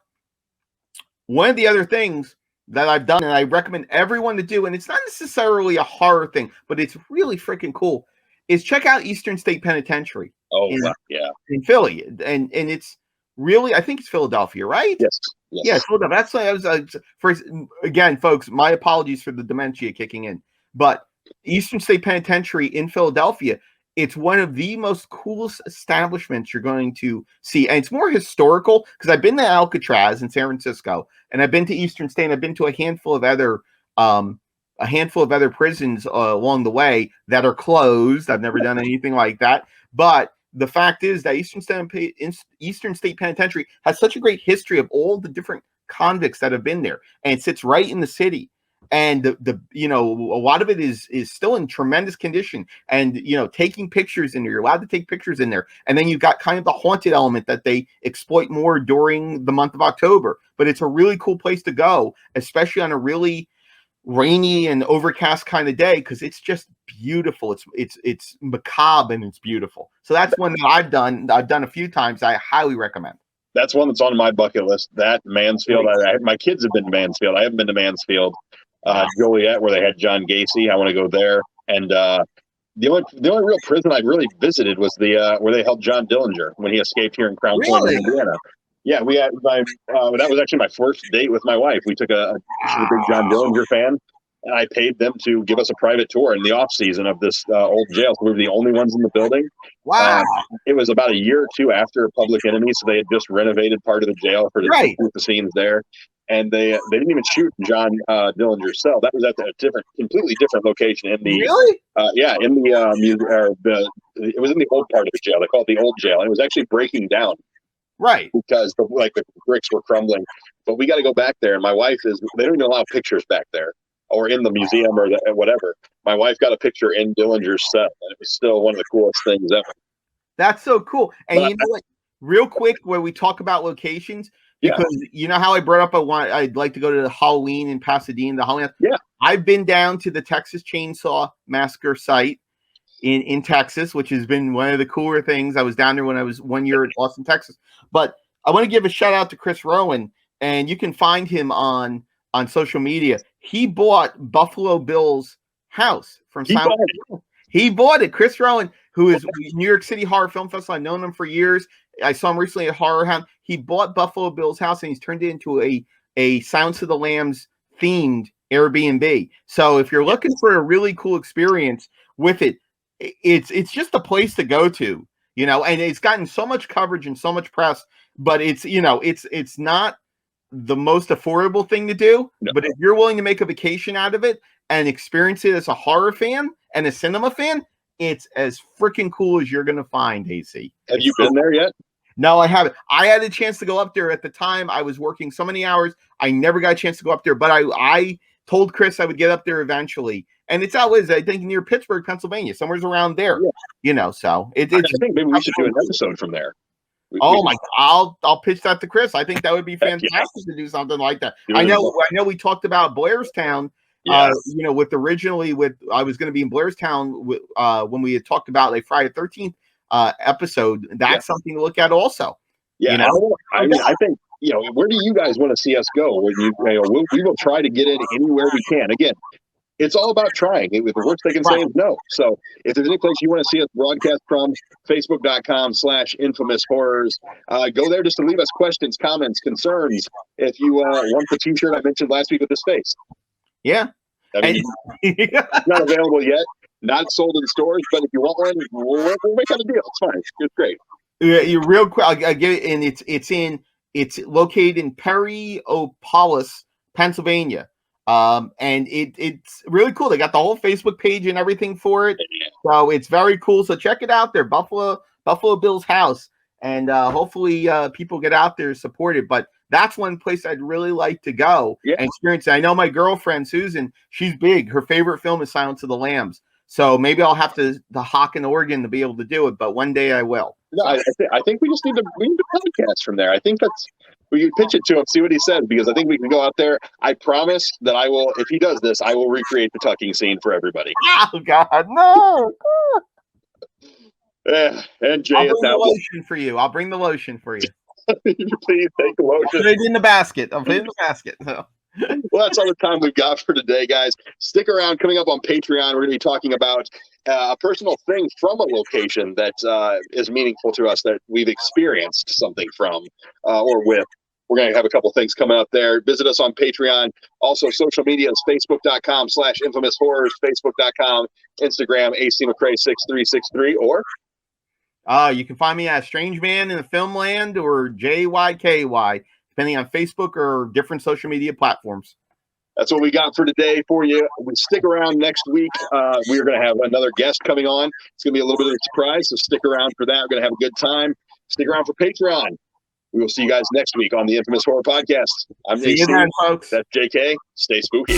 one of the other things that I've done, and I recommend everyone to do, and it's not necessarily a horror thing, but it's really freaking cool, is check out Eastern State Penitentiary. In Philly. And it's really, I think it's Philadelphia, right? Yes. Yeah, Philadelphia. That's why I was first. Again, folks, my apologies for the dementia kicking in, but Eastern State Penitentiary in Philadelphia, it's one of the most coolest establishments you're going to see. And it's more historical, because I've been to Alcatraz in San Francisco, and I've been to Eastern State, and I've been to a handful of other prisons along the way that are closed. I've never done anything like that. But the fact is that Eastern State Penitentiary has such a great history of all the different convicts that have been there, and it sits right in the city. And a lot of it is still in tremendous condition, and taking pictures in there, you're allowed to take pictures in there. And then you've got kind of the haunted element that they exploit more during the month of October. But it's a really cool place to go, especially on a really rainy and overcast kind of day, because it's just beautiful. It's macabre, and it's beautiful. So that's one that I've done a few times. I highly recommend. That's one that's on my bucket list. That Mansfield. My kids have been to Mansfield. I haven't been to Mansfield. Joliet, where they had John Gacy. I want to go there. And the only real prison I've really visited was the where they held John Dillinger when he escaped here in Crown Point, Indiana. Yeah, we had that was actually my first date with my wife. We took she's a big John Dillinger fan, and I paid them to give us a private tour in the off season of this old jail. So we were the only ones in the building. Wow! It was about a year or two after Public Enemy, so they had just renovated part of the jail for the scenes there. And they didn't even shoot John Dillinger's cell. That was at a completely different location in the it was in the old part of the jail. They call it the old jail, and it was actually breaking down, right? Because the bricks were crumbling. But we got to go back there. And my wife they don't even allow pictures back there or in the museum or whatever. My wife got a picture in Dillinger's cell, and it was still one of the coolest things ever. That's so cool. And what? Real quick, where we talk about locations. Because you know how I brought up I'd like to go to the Halloween in Pasadena, the Halloween. Yeah. I've been down to the Texas Chainsaw Massacre site in Texas, which has been one of the cooler things. I was down there when I was 1 year in Austin, Texas. But I want to give a shout out to Chris Rowan, and you can find him on on social media. He bought Buffalo Bill's house from Silent Hill. He bought it. Chris Rowan, who is New York City Horror Film Festival. I've known him for years. I saw him recently at Horror Hound. He bought Buffalo Bill's house and he's turned it into a Silence of the Lambs themed Airbnb. So if you're looking for a really cool experience with it, it's just a place to go to, and it's gotten so much coverage and so much press, but it's not the most affordable thing to do. No. But if you're willing to make a vacation out of it and experience it as a horror fan and a cinema fan, it's as freaking cool as you're going to find, AC. Have you been there yet? No, I haven't. I had a chance to go up there at the time. I was working so many hours. I never got a chance to go up there, but I told Chris I would get up there eventually. And it's out, I think, near Pittsburgh, Pennsylvania, somewhere's around there, so I think maybe we should do an episode from there. I'll pitch that to Chris. I think that would be fantastic to do something like that. I know we talked about Blairstown. Yes. I was going to be in Blairstown when we had talked about a Friday the 13th episode. That's something to look at also. Yeah, I think where do you guys want to see us go? When we will try to get in anywhere we can. Again, it's all about trying. The worst they can say is no. So if there's any place you want to see us broadcast from, Facebook.com/infamoushorrors. Go there just to leave us questions, comments, concerns. If you want the T-shirt I mentioned last week with his face. Yeah. It's not available yet. Not sold in stores, but if you want one, we'll make out a deal. It's fine. It's great. Yeah, you real quick. I get it, and it's located in Perryopolis, Pennsylvania. And it's really cool. They got the whole Facebook page and everything for it. So it's very cool. So check it out there, Buffalo Bill's house. And hopefully people get out there and support it. But that's one place I'd really like to go and experience it. I know my girlfriend, Susan, she's big. Her favorite film is Silence of the Lambs. So maybe I'll have to hock an organ to be able to do it. But one day I will. No, I think we just need to podcast from there. I think we can pitch it to him, see what he says, because I think we can go out there. I promise that I will, if he does this, I will recreate the tucking scene for everybody. Oh, God, no. Yeah, and Jay, I'll bring the lotion for you. Please take the lotion. I'll put it in the basket. So. Well, that's all the time we've got for today, guys. Stick around. Coming up on Patreon, we're going to be talking about a personal thing from a location that is meaningful to us, that we've experienced something from or with. We're going to have a couple things coming up there. Visit us on Patreon. Also, social media is facebook.com/infamoushorrors, facebook.com, Instagram, AC McCrae6363, or you can find me at Strange Man in the Film Land or JYKY, depending on Facebook or different social media platforms. That's what we got for today for you. We stick around next week. We're going to have another guest coming on. It's going to be a little bit of a surprise, so stick around for that. We're going to have a good time. Stick around for Patreon. We will see you guys next week on the Infamous Horror Podcast. I'm See you then, folks. That's JK. Stay spooky.